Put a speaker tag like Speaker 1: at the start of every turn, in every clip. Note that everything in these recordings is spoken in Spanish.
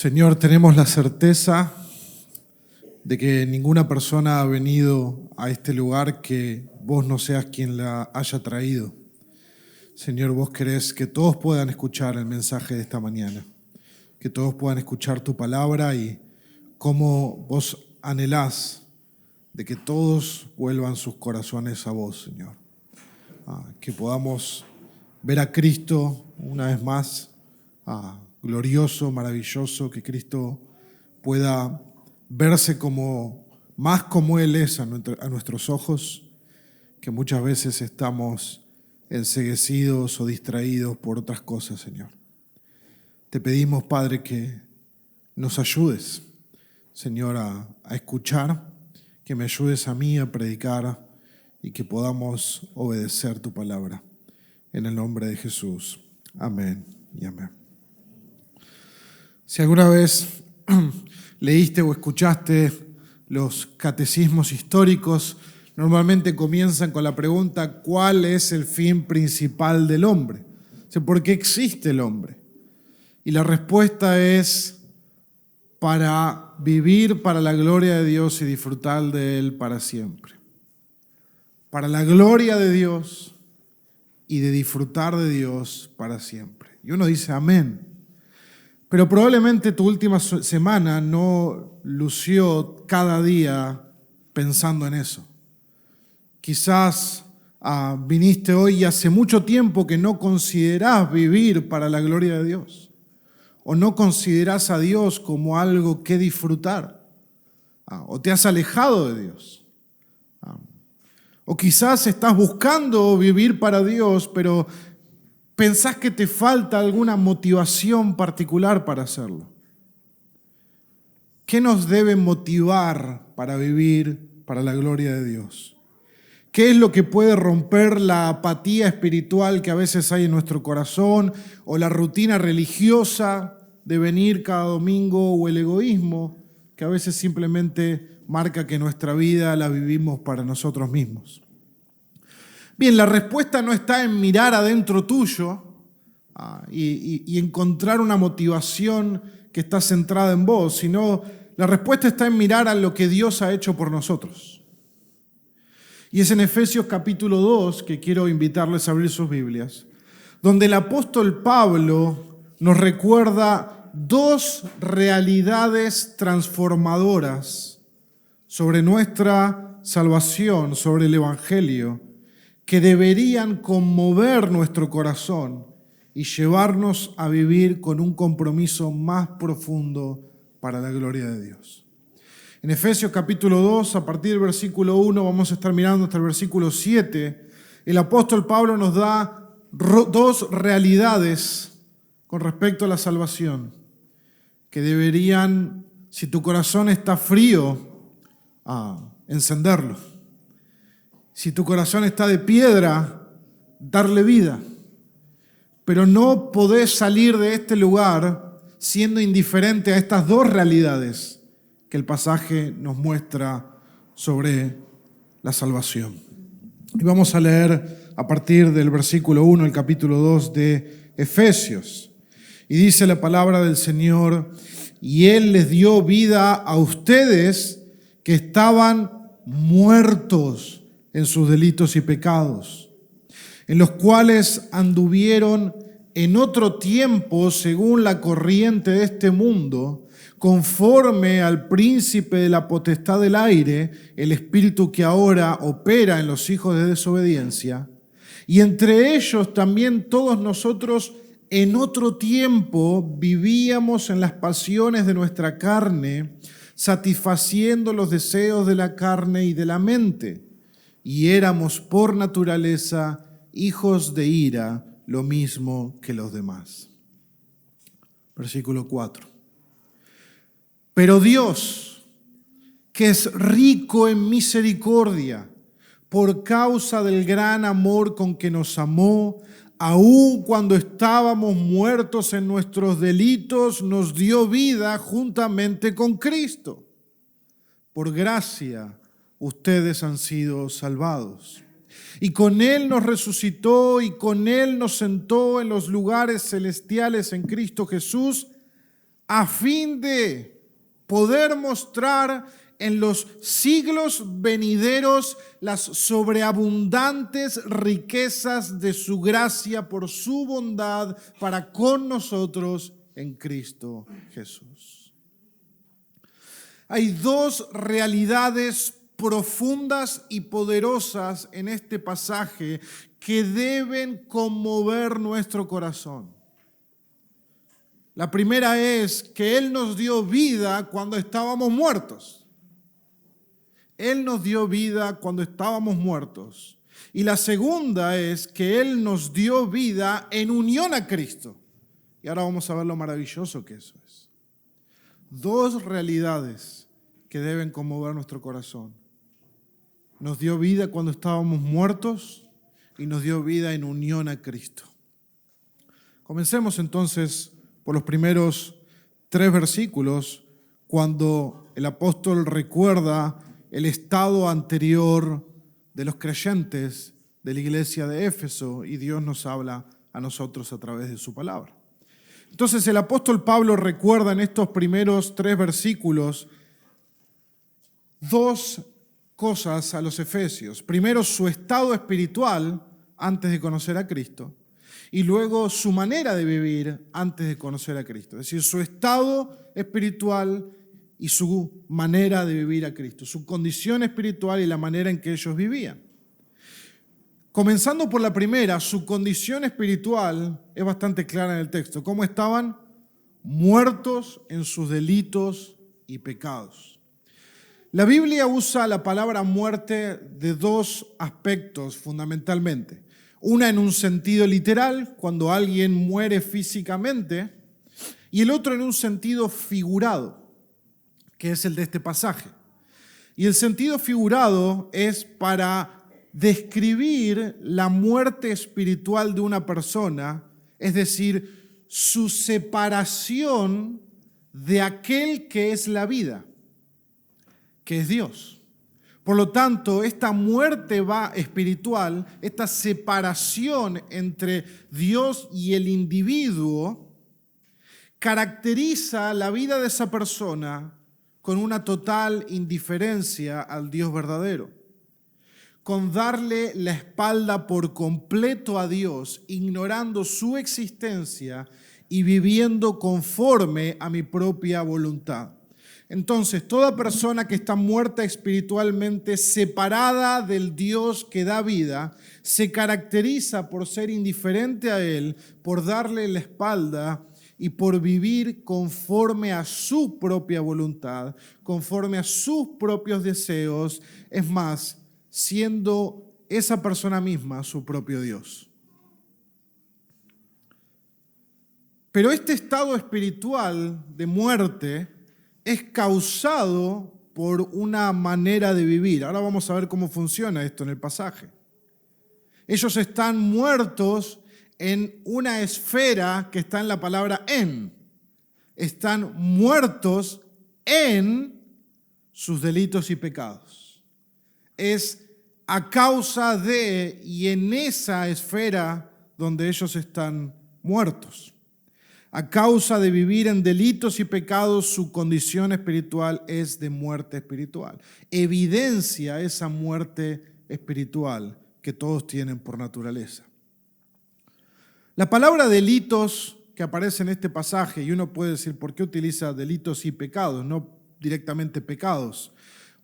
Speaker 1: Señor, tenemos la certeza de que ninguna persona ha venido a este lugar que vos no seas quien la haya traído. Señor, vos querés que todos puedan escuchar el mensaje de esta mañana, que todos puedan escuchar tu palabra y cómo vos anhelás de que todos vuelvan sus corazones a vos, Señor. Que podamos ver a Cristo una vez más, glorioso, maravilloso, que Cristo pueda verse más como Él es a nuestros ojos, que muchas veces estamos enceguecidos o distraídos por otras cosas, Señor. Te pedimos, Padre, que nos ayudes, Señor, a escuchar, que me ayudes a mí a predicar y que podamos obedecer tu palabra. En el nombre de Jesús. Amén y amén. Si alguna vez leíste o escuchaste los catecismos históricos, normalmente comienzan con la pregunta: ¿cuál es el fin principal del hombre? O sea, ¿por qué existe el hombre? Y la respuesta es: para vivir para la gloria de Dios y disfrutar de Él para siempre. Para la gloria de Dios y de disfrutar de Dios para siempre. Y uno dice amén. Pero probablemente tu última semana no lució cada día pensando en eso. Quizás viniste hoy y hace mucho tiempo que no considerás vivir para la gloria de Dios. O no considerás a Dios como algo que disfrutar. O te has alejado de Dios. O quizás estás buscando vivir para Dios, pero pensás que te falta alguna motivación particular para hacerlo. ¿Qué nos debe motivar para vivir para la gloria de Dios? ¿Qué es lo que puede romper la apatía espiritual que a veces hay en nuestro corazón, o la rutina religiosa de venir cada domingo, o el egoísmo que a veces simplemente marca que nuestra vida la vivimos para nosotros mismos? Bien, la respuesta no está en mirar adentro tuyo y encontrar una motivación que está centrada en vos, sino la respuesta está en mirar a lo que Dios ha hecho por nosotros. Y es en Efesios capítulo 2 que quiero invitarles a abrir sus Biblias, donde el apóstol Pablo nos recuerda dos realidades transformadoras sobre nuestra salvación, sobre el Evangelio, que deberían conmover nuestro corazón y llevarnos a vivir con un compromiso más profundo para la gloria de Dios. En Efesios capítulo 2, a partir del versículo 1, vamos a estar mirando hasta el versículo 7, el apóstol Pablo nos da dos realidades con respecto a la salvación, que deberían, si tu corazón está frío, encenderlo. Si tu corazón está de piedra, darle vida. Pero no podés salir de este lugar siendo indiferente a estas dos realidades que el pasaje nos muestra sobre la salvación. Y vamos a leer a partir del versículo 1, el capítulo 2 de Efesios. Y dice la palabra del Señor: y Él les dio vida a ustedes que estaban muertos en sus delitos y pecados, en los cuales anduvieron en otro tiempo según la corriente de este mundo, conforme al príncipe de la potestad del aire, el espíritu que ahora opera en los hijos de desobediencia. Y entre ellos también todos nosotros en otro tiempo vivíamos en las pasiones de nuestra carne, satisfaciendo los deseos de la carne y de la mente. Y éramos por naturaleza hijos de ira, lo mismo que los demás. Versículo 4. Pero Dios, que es rico en misericordia, por causa del gran amor con que nos amó, aun cuando estábamos muertos en nuestros delitos, nos dio vida juntamente con Cristo. Por gracia, ustedes han sido salvados. Y con Él nos resucitó y con Él nos sentó en los lugares celestiales en Cristo Jesús, a fin de poder mostrar en los siglos venideros las sobreabundantes riquezas de su gracia por su bondad para con nosotros en Cristo Jesús. Hay dos realidades profundas y poderosas en este pasaje que deben conmover nuestro corazón. La primera es que Él nos dio vida cuando estábamos muertos. Él nos dio vida cuando estábamos muertos. Y la segunda es que Él nos dio vida en unión a Cristo. Y ahora vamos a ver lo maravilloso que eso es. Dos realidades que deben conmover nuestro corazón. Nos dio vida cuando estábamos muertos y nos dio vida en unión a Cristo. Comencemos entonces por los primeros 3 versículos, cuando el apóstol recuerda el estado anterior de los creyentes de la iglesia de Éfeso, y Dios nos habla a nosotros a través de su palabra. Entonces el apóstol Pablo recuerda en estos primeros 3 versículos 2 cosas a los efesios. Primero, su estado espiritual antes de conocer a Cristo, y luego su manera de vivir antes de conocer a Cristo. Es decir, su estado espiritual y su manera de vivir a Cristo, su condición espiritual y la manera en que ellos vivían. Comenzando por la primera, su condición espiritual es bastante clara en el texto. ¿Cómo estaban? Muertos en sus delitos y pecados. La Biblia usa la palabra muerte de 2 aspectos fundamentalmente. Una en un sentido literal, cuando alguien muere físicamente, y el otro en un sentido figurado, que es el de este pasaje. Y el sentido figurado es para describir la muerte espiritual de una persona, es decir, su separación de aquel que es la vida, que es Dios. Por lo tanto, esta muerte espiritual, esta separación entre Dios y el individuo, caracteriza la vida de esa persona con una total indiferencia al Dios verdadero, con darle la espalda por completo a Dios, ignorando su existencia y viviendo conforme a mi propia voluntad. Entonces, toda persona que está muerta espiritualmente, separada del Dios que da vida, se caracteriza por ser indiferente a Él, por darle la espalda y por vivir conforme a su propia voluntad, conforme a sus propios deseos, es más, siendo esa persona misma su propio Dios. Pero este estado espiritual de muerte es causado por una manera de vivir. Ahora vamos a ver cómo funciona esto en el pasaje. Ellos están muertos en una esfera que está en la palabra en. Están muertos en sus delitos y pecados. Es a causa de y en esa esfera donde ellos están muertos. A causa de vivir en delitos y pecados, su condición espiritual es de muerte espiritual. Evidencia esa muerte espiritual que todos tienen por naturaleza. La palabra delitos que aparece en este pasaje, y uno puede decir, ¿por qué utiliza delitos y pecados, no directamente pecados?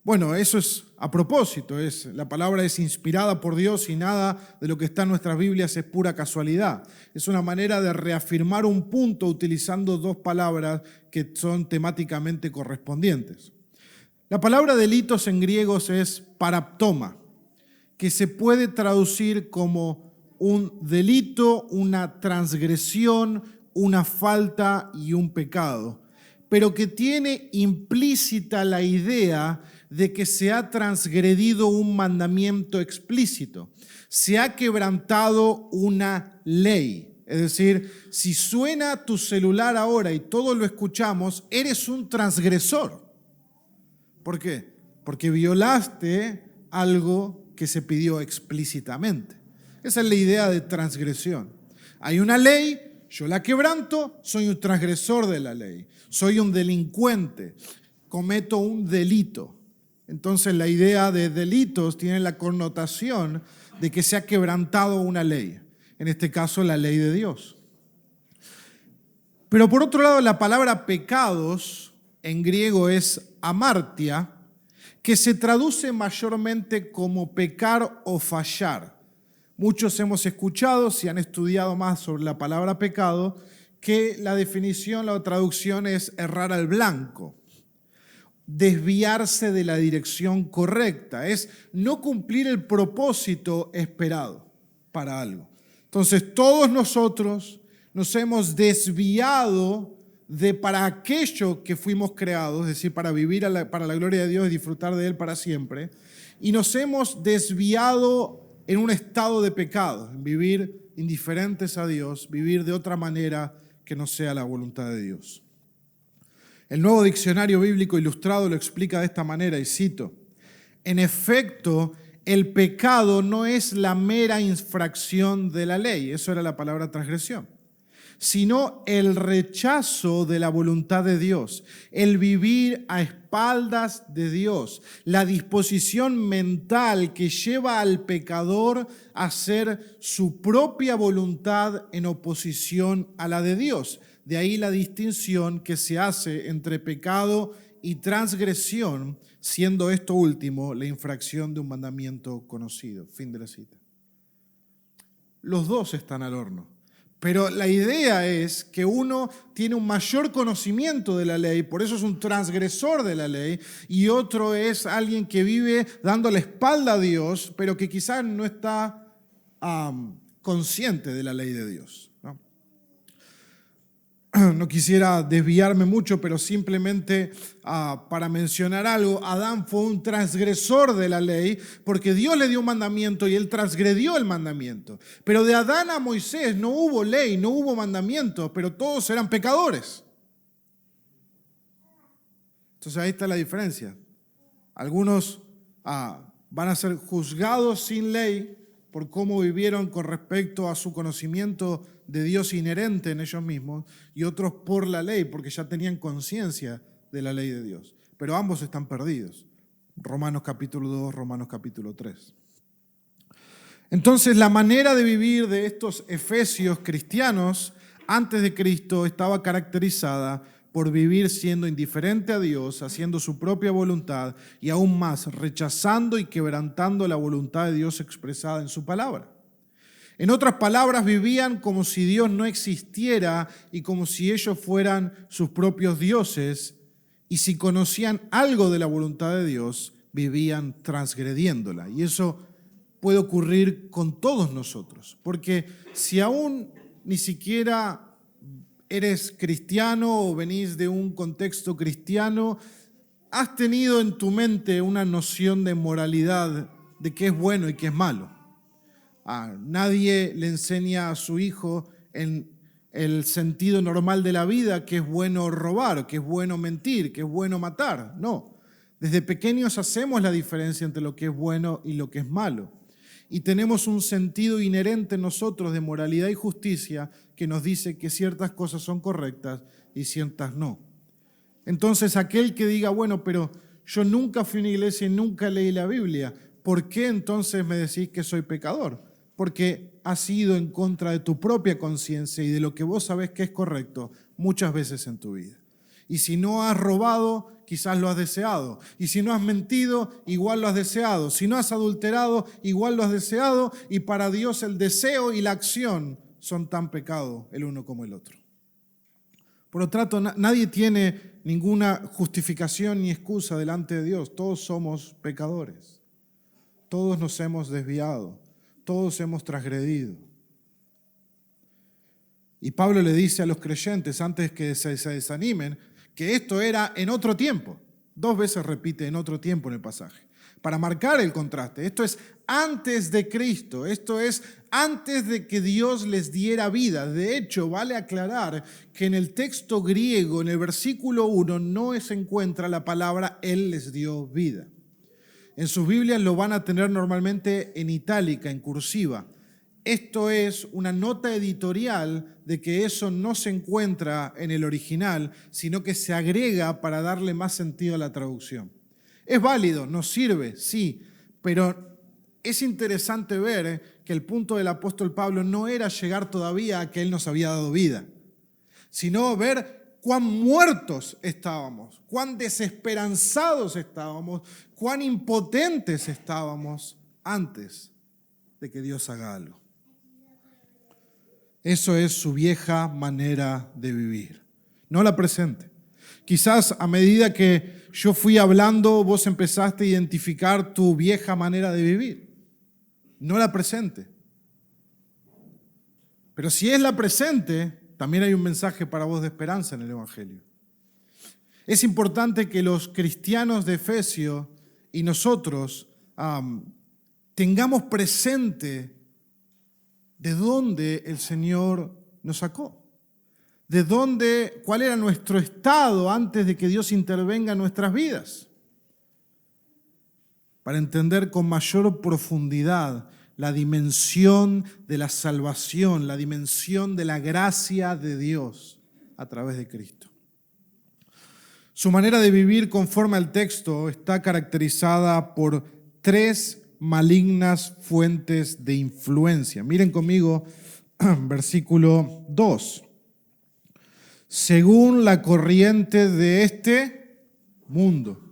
Speaker 1: Bueno, eso es a propósito, la palabra es inspirada por Dios y nada de lo que está en nuestras Biblias es pura casualidad. Es una manera de reafirmar un punto utilizando 2 palabras que son temáticamente correspondientes. La palabra delitos en griego es paraptoma, que se puede traducir como un delito, una transgresión, una falta y un pecado, pero que tiene implícita la idea de que se ha transgredido un mandamiento explícito, se ha quebrantado una ley. Es decir, si suena tu celular ahora y todos lo escuchamos, eres un transgresor. ¿Por qué? Porque violaste algo que se pidió explícitamente. Esa es la idea de transgresión. Hay una ley, Yo la quebranto, soy un transgresor de la ley, soy un delincuente, cometo un delito. Entonces la idea de delitos tiene la connotación de que se ha quebrantado una ley, en este caso la ley de Dios. Pero por otro lado, la palabra pecados en griego es amartia, que se traduce mayormente como pecar o fallar. Muchos hemos escuchado, si han estudiado más sobre la palabra pecado, que la definición, la traducción es errar al blanco, desviarse de la dirección correcta, es no cumplir el propósito esperado para algo. Entonces, todos nosotros nos hemos desviado de para aquello que fuimos creados, es decir, para vivir para la gloria de Dios y disfrutar de Él para siempre, y nos hemos desviado en un estado de pecado, en vivir indiferentes a Dios, vivir de otra manera que no sea la voluntad de Dios. El Nuevo Diccionario Bíblico Ilustrado lo explica de esta manera, y cito: en efecto, el pecado no es la mera infracción de la ley, eso era la palabra transgresión, sino el rechazo de la voluntad de Dios, el vivir a espaldas de Dios, la disposición mental que lleva al pecador a hacer su propia voluntad en oposición a la de Dios. De ahí la distinción que se hace entre pecado y transgresión, siendo esto último la infracción de un mandamiento conocido. Fin de la cita. Los dos están al horno. Pero la idea es que uno tiene un mayor conocimiento de la ley, por eso es un transgresor de la ley, y otro es alguien que vive dando la espalda a Dios, pero que quizás no está consciente de la ley de Dios, ¿no? No quisiera desviarme mucho, pero simplemente para mencionar algo, Adán fue un transgresor de la ley porque Dios le dio un mandamiento y él transgredió el mandamiento. Pero de Adán a Moisés no hubo ley, no hubo mandamiento, pero todos eran pecadores. Entonces ahí está la diferencia. Algunos van a ser juzgados sin ley por cómo vivieron con respecto a su conocimiento de Dios inherente en ellos mismos, y otros por la ley, porque ya tenían conciencia de la ley de Dios. Pero ambos están perdidos. Romanos capítulo 2, Romanos capítulo 3. Entonces, la manera de vivir de estos efesios cristianos antes de Cristo estaba caracterizada por vivir siendo indiferente a Dios, haciendo su propia voluntad y aún más rechazando y quebrantando la voluntad de Dios expresada en su palabra. En otras palabras, vivían como si Dios no existiera y como si ellos fueran sus propios dioses, y si conocían algo de la voluntad de Dios, vivían transgrediéndola. Y eso puede ocurrir con todos nosotros, porque si aún ni siquiera eres cristiano o venís de un contexto cristiano, has tenido en tu mente una noción de moralidad, de qué es bueno y qué es malo. Nadie le enseña a su hijo en el sentido normal de la vida que es bueno robar, que es bueno mentir, que es bueno matar. No, desde pequeños hacemos la diferencia entre lo que es bueno y lo que es malo. Y tenemos un sentido inherente en nosotros de moralidad y justicia que nos dice que ciertas cosas son correctas y ciertas no. Entonces aquel que diga, bueno, pero yo nunca fui a una iglesia y nunca leí la Biblia, ¿por qué entonces me decís que soy pecador? Porque has ido en contra de tu propia conciencia y de lo que vos sabés que es correcto muchas veces en tu vida. Y si no has robado, quizás lo has deseado. Y si no has mentido, igual lo has deseado. Si no has adulterado, igual lo has deseado. Y para Dios el deseo y la acción son tan pecado el uno como el otro. Por lo tanto, nadie tiene ninguna justificación ni excusa delante de Dios. Todos somos pecadores. Todos nos hemos desviado. Todos hemos transgredido. Y Pablo le dice a los creyentes, antes que se desanimen, que esto era en otro tiempo. 2 veces repite en otro tiempo en el pasaje, para marcar el contraste. Esto es antes de Cristo, esto es antes de que Dios les diera vida. De hecho, vale aclarar que en el texto griego, en el versículo 1, no se encuentra la palabra Él les dio vida. En sus Biblias lo van a tener normalmente en itálica, en cursiva. esto es una nota editorial de que eso no se encuentra en el original, sino que se agrega para darle más sentido a la traducción. Es válido, nos sirve, sí, pero es interesante ver que el punto del apóstol Pablo no era llegar todavía a que él nos había dado vida, sino ver cuán muertos estábamos, cuán desesperanzados estábamos, cuán impotentes estábamos antes de que Dios haga algo. Eso es su vieja manera de vivir, no la presente. Quizás a medida que yo fui hablando, vos empezaste a identificar tu vieja manera de vivir, no la presente. Pero si es la presente, también hay un mensaje para vos de esperanza en el Evangelio. Es importante que los cristianos de Efesio y nosotros tengamos presente de dónde el Señor nos sacó, cuál era nuestro estado antes de que Dios intervenga en nuestras vidas, para entender con mayor profundidad la dimensión de la salvación, la dimensión de la gracia de Dios a través de Cristo. Su manera de vivir conforme al texto está caracterizada por 3 malignas fuentes de influencia. Miren conmigo versículo 2. Según la corriente de este mundo,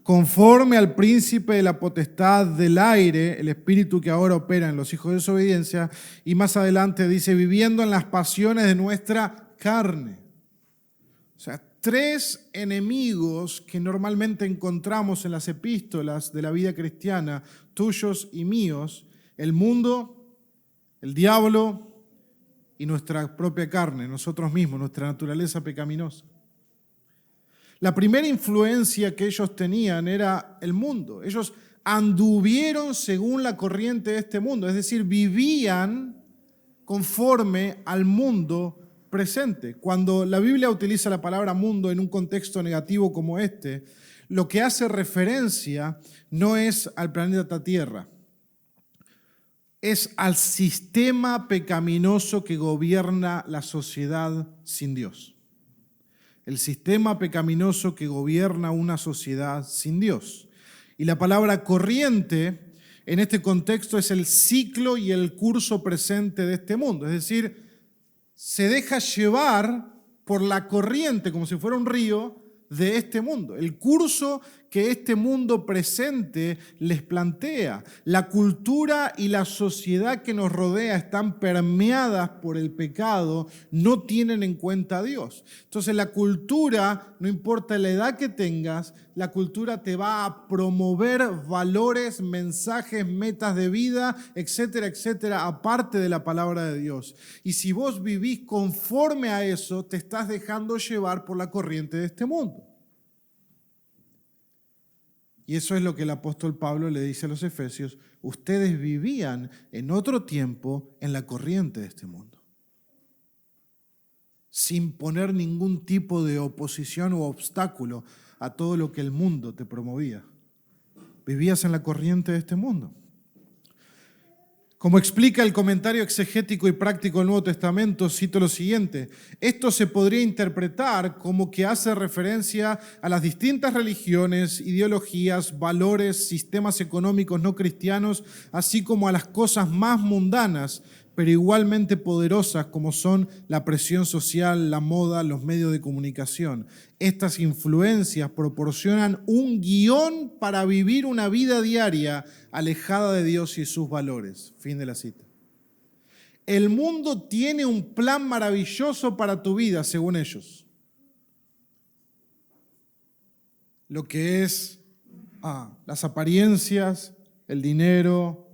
Speaker 1: conforme al príncipe de la potestad del aire, el espíritu que ahora opera en los hijos de desobediencia, y más adelante dice, viviendo en las pasiones de nuestra carne. O sea, 3 enemigos que normalmente encontramos en las epístolas de la vida cristiana, tuyos y míos: el mundo, el diablo y nuestra propia carne, nosotros mismos, nuestra naturaleza pecaminosa. La primera influencia que ellos tenían era el mundo. Ellos anduvieron según la corriente de este mundo, es decir, vivían conforme al mundo presente. Cuando la Biblia utiliza la palabra mundo en un contexto negativo como este, lo que hace referencia no es al planeta Tierra, es al sistema pecaminoso que gobierna la sociedad sin Dios. El sistema pecaminoso que gobierna una sociedad sin Dios. Y la palabra corriente en este contexto es el ciclo y el curso presente de este mundo. Es decir, se deja llevar por la corriente, como si fuera un río, de este mundo. El curso que este mundo presente les plantea. La cultura y la sociedad que nos rodea están permeadas por el pecado, no tienen en cuenta a Dios. Entonces la cultura, no importa la edad que tengas, la cultura te va a promover valores, mensajes, metas de vida, etcétera, etcétera, aparte de la palabra de Dios. Y si vos vivís conforme a eso, te estás dejando llevar por la corriente de este mundo. Y eso es lo que el apóstol Pablo le dice a los efesios: ustedes vivían en otro tiempo en la corriente de este mundo, sin poner ningún tipo de oposición u obstáculo a todo lo que el mundo te promovía. Vivías en la corriente de este mundo. Como explica el comentario exegético y práctico del Nuevo Testamento, cito lo siguiente: esto se podría interpretar como que hace referencia a las distintas religiones, ideologías, valores, sistemas económicos no cristianos, así como a las cosas más mundanas, pero igualmente poderosas como son la presión social, la moda, los medios de comunicación. Estas influencias proporcionan un guión para vivir una vida diaria alejada de Dios y sus valores. Fin de la cita. El mundo tiene un plan maravilloso para tu vida, según ellos. Lo que es las apariencias, el dinero,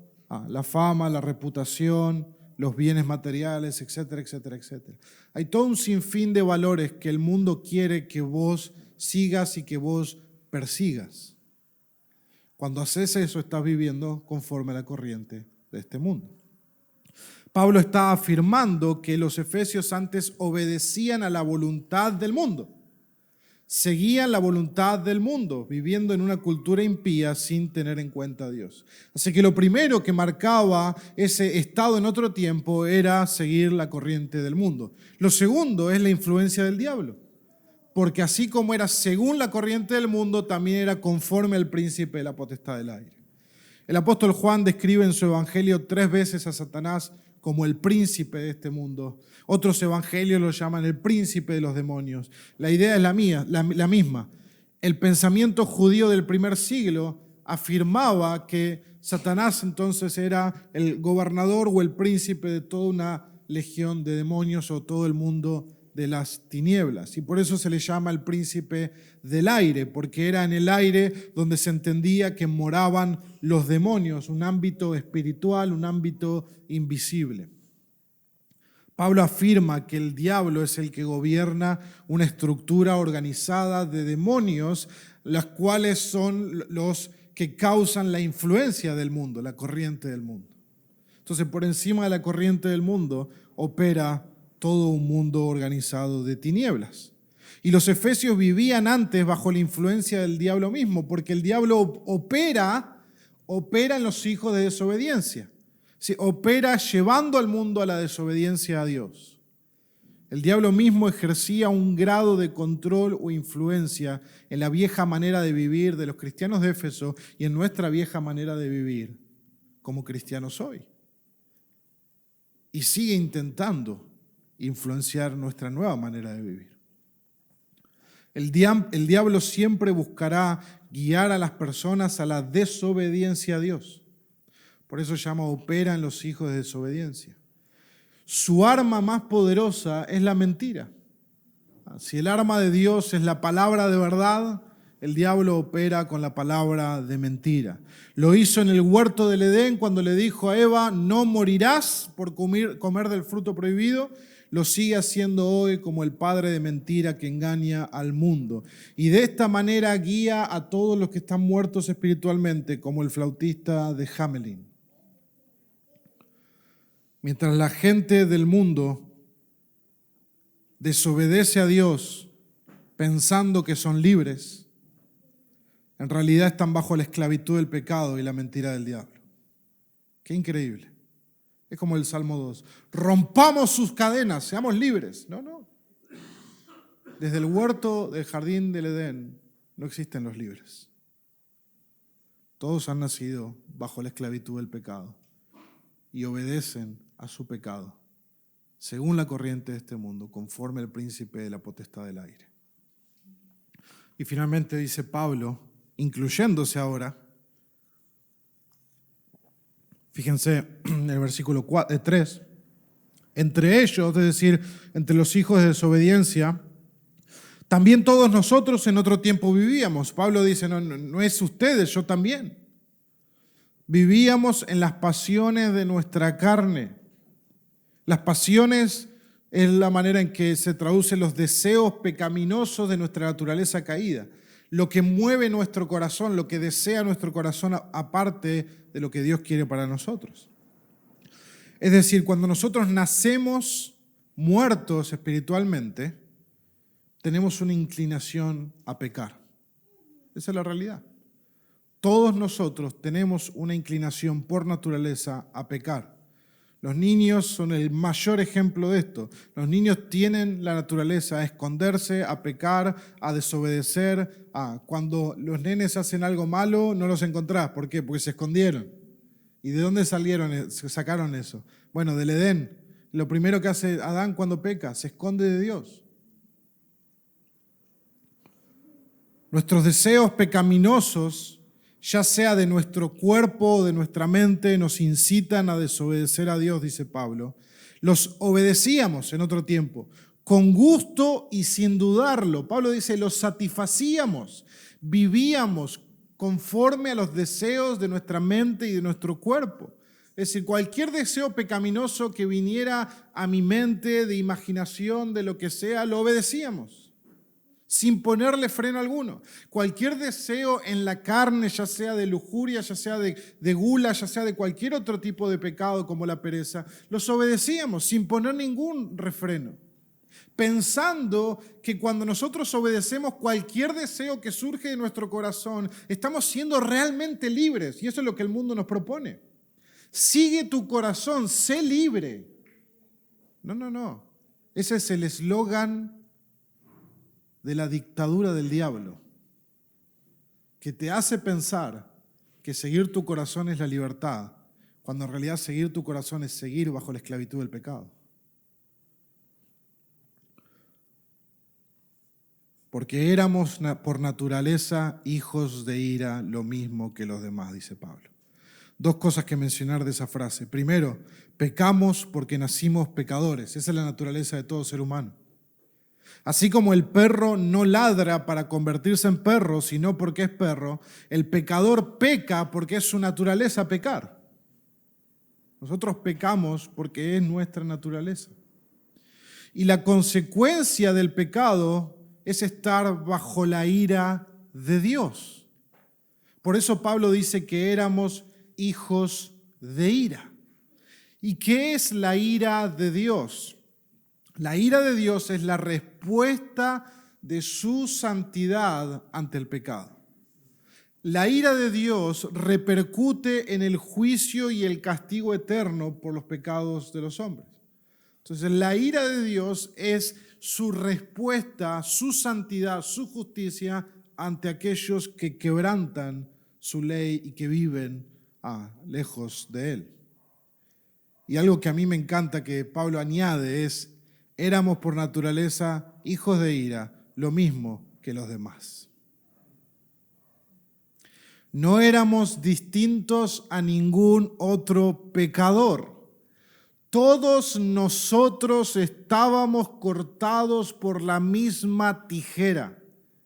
Speaker 1: la fama, la reputación, los bienes materiales, etcétera, etcétera, etcétera. Hay todo un sinfín de valores que el mundo quiere que vos sigas y que vos persigas. Cuando haces eso, estás viviendo conforme a la corriente de este mundo. Pablo está afirmando que los efesios antes obedecían a la voluntad del mundo. Seguían la voluntad del mundo, viviendo en una cultura impía sin tener en cuenta a Dios. Así que lo primero que marcaba ese estado en otro tiempo era seguir la corriente del mundo. Lo segundo es la influencia del diablo, porque así como era según la corriente del mundo, también era conforme al príncipe de la potestad del aire. El apóstol Juan describe en su evangelio 3 veces a Satanás como el príncipe de este mundo. Otros evangelios lo llaman el príncipe de los demonios. La idea es la misma. El pensamiento judío del primer siglo afirmaba que Satanás entonces era el gobernador o el príncipe de toda una legión de demonios o todo el mundo de las tinieblas. Y por eso se le llama el príncipe del aire, porque era en el aire donde se entendía que moraban los demonios, un ámbito espiritual, un ámbito invisible. Pablo afirma que el diablo es el que gobierna una estructura organizada de demonios, las cuales son los que causan la influencia del mundo, la corriente del mundo. Entonces, por encima de la corriente del mundo opera todo un mundo organizado de tinieblas. Y los efesios vivían antes bajo la influencia del diablo mismo, porque el diablo opera en los hijos de desobediencia. Sí, opera llevando al mundo a la desobediencia a Dios. El diablo mismo ejercía un grado de control o influencia en la vieja manera de vivir de los cristianos de Éfeso y en nuestra vieja manera de vivir como cristianos hoy. Y sigue intentando influenciar nuestra nueva manera de vivir. El diablo siempre buscará guiar a las personas a la desobediencia a Dios. Por eso llama opera en los hijos de desobediencia. Su arma más poderosa es la mentira. Si el arma de Dios es la palabra de verdad, el diablo opera con la palabra de mentira. Lo hizo en el huerto del Edén cuando le dijo a Eva, no morirás por comer del fruto prohibido. Lo sigue haciendo hoy como el padre de mentira que engaña al mundo. Y de esta manera guía a todos los que están muertos espiritualmente, como el flautista de Hamelin. Mientras la gente del mundo desobedece a Dios pensando que son libres, en realidad están bajo la esclavitud del pecado y la mentira del diablo. Qué increíble. Es como el Salmo 2. Rompamos sus cadenas, seamos libres. No. Desde el huerto del jardín del Edén no existen los libres. Todos han nacido bajo la esclavitud del pecado y obedecen a su pecado, según la corriente de este mundo, conforme al príncipe de la potestad del aire. Y finalmente dice Pablo, incluyéndose ahora, fíjense en el versículo 3, entre ellos, es decir, entre los hijos de desobediencia, también todos nosotros en otro tiempo vivíamos. Pablo dice, no es ustedes, yo también. Vivíamos en las pasiones de nuestra carne. Las pasiones es la manera en que se traducen los deseos pecaminosos de nuestra naturaleza caída. Lo que mueve nuestro corazón, lo que desea nuestro corazón aparte de lo que Dios quiere para nosotros. Es decir, cuando nosotros nacemos muertos espiritualmente, tenemos una inclinación a pecar. Esa es la realidad. Todos nosotros tenemos una inclinación por naturaleza a pecar. Los niños son el mayor ejemplo de esto. Los niños tienen la naturaleza a esconderse, a pecar, a desobedecer. Cuando los nenes hacen algo malo, no los encontrás. ¿Por qué? Porque se escondieron. ¿Y de dónde sacaron eso? Bueno, del Edén. Lo primero que hace Adán cuando peca, se esconde de Dios. Nuestros deseos pecaminosos, ya sea de nuestro cuerpo o de nuestra mente, nos incitan a desobedecer a Dios, dice Pablo. Los obedecíamos en otro tiempo, con gusto y sin dudarlo. Pablo dice, los satisfacíamos, vivíamos conforme a los deseos de nuestra mente y de nuestro cuerpo. Es decir, cualquier deseo pecaminoso que viniera a mi mente, de imaginación, de lo que sea, lo obedecíamos, sin ponerle freno alguno. Cualquier deseo en la carne, ya sea de lujuria, ya sea de gula, ya sea de cualquier otro tipo de pecado como la pereza, los obedecíamos sin poner ningún refreno. pensando que cuando nosotros obedecemos cualquier deseo que surge de nuestro corazón, estamos siendo realmente libres. Y eso es lo que el mundo nos propone. Sigue tu corazón, sé libre. No. Ese es el eslogan de la dictadura del diablo, que te hace pensar que seguir tu corazón es la libertad, cuando en realidad seguir tu corazón es seguir bajo la esclavitud del pecado. Porque éramos por naturaleza hijos de ira, lo mismo que los demás, dice Pablo. Dos cosas que mencionar de esa frase. Primero, pecamos porque nacimos pecadores. Esa es la naturaleza de todo ser humano. Así como el perro no ladra para convertirse en perro, sino porque es perro, el pecador peca porque es su naturaleza pecar. Nosotros pecamos porque es nuestra naturaleza. Y la consecuencia del pecado es estar bajo la ira de Dios. Por eso Pablo dice que éramos hijos de ira. ¿Y qué es la ira de Dios? La ira de Dios es la respuesta de su santidad ante el pecado. La ira de Dios repercute en el juicio y el castigo eterno por los pecados de los hombres. Entonces, la ira de Dios es su respuesta, su santidad, su justicia ante aquellos que quebrantan su ley y que viven lejos de Él. Y algo que a mí me encanta que Pablo añade es, éramos por naturaleza hijos de ira, lo mismo que los demás. No éramos distintos a ningún otro pecador. Todos nosotros estábamos cortados por la misma tijera.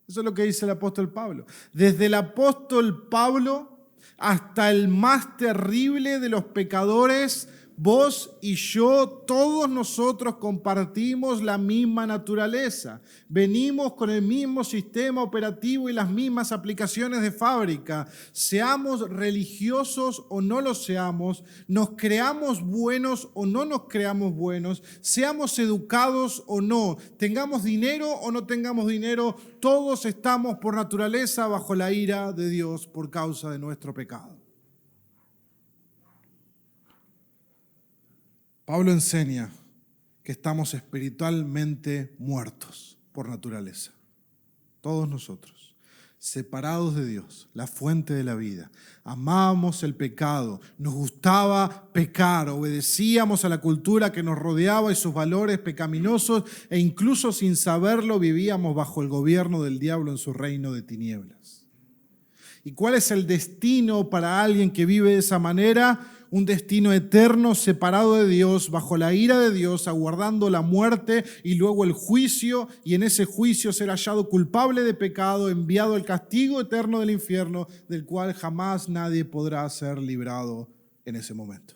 Speaker 1: Eso es lo que dice el apóstol Pablo. Desde el apóstol Pablo hasta el más terrible de los pecadores, vos y yo, todos nosotros compartimos la misma naturaleza. Venimos con el mismo sistema operativo y las mismas aplicaciones de fábrica. Seamos religiosos o no lo seamos, nos creamos buenos o no nos creamos buenos, seamos educados o no, tengamos dinero o no tengamos dinero, todos estamos por naturaleza bajo la ira de Dios por causa de nuestro pecado. Pablo enseña que estamos espiritualmente muertos por naturaleza. Todos nosotros, separados de Dios, la fuente de la vida. Amábamos el pecado, nos gustaba pecar, obedecíamos a la cultura que nos rodeaba y sus valores pecaminosos e incluso sin saberlo vivíamos bajo el gobierno del diablo en su reino de tinieblas. ¿Y cuál es el destino para alguien que vive de esa manera? Un destino eterno separado de Dios, bajo la ira de Dios, aguardando la muerte y luego el juicio, y en ese juicio ser hallado culpable de pecado, enviado al castigo eterno del infierno, del cual jamás nadie podrá ser librado en ese momento.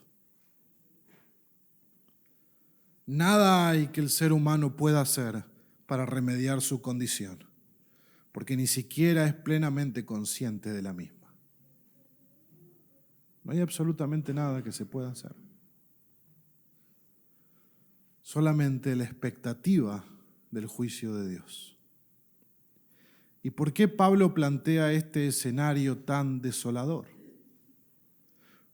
Speaker 1: Nada hay que el ser humano pueda hacer para remediar su condición, porque ni siquiera es plenamente consciente de la misma. No hay absolutamente nada que se pueda hacer. Solamente la expectativa del juicio de Dios. ¿Y por qué Pablo plantea este escenario tan desolador?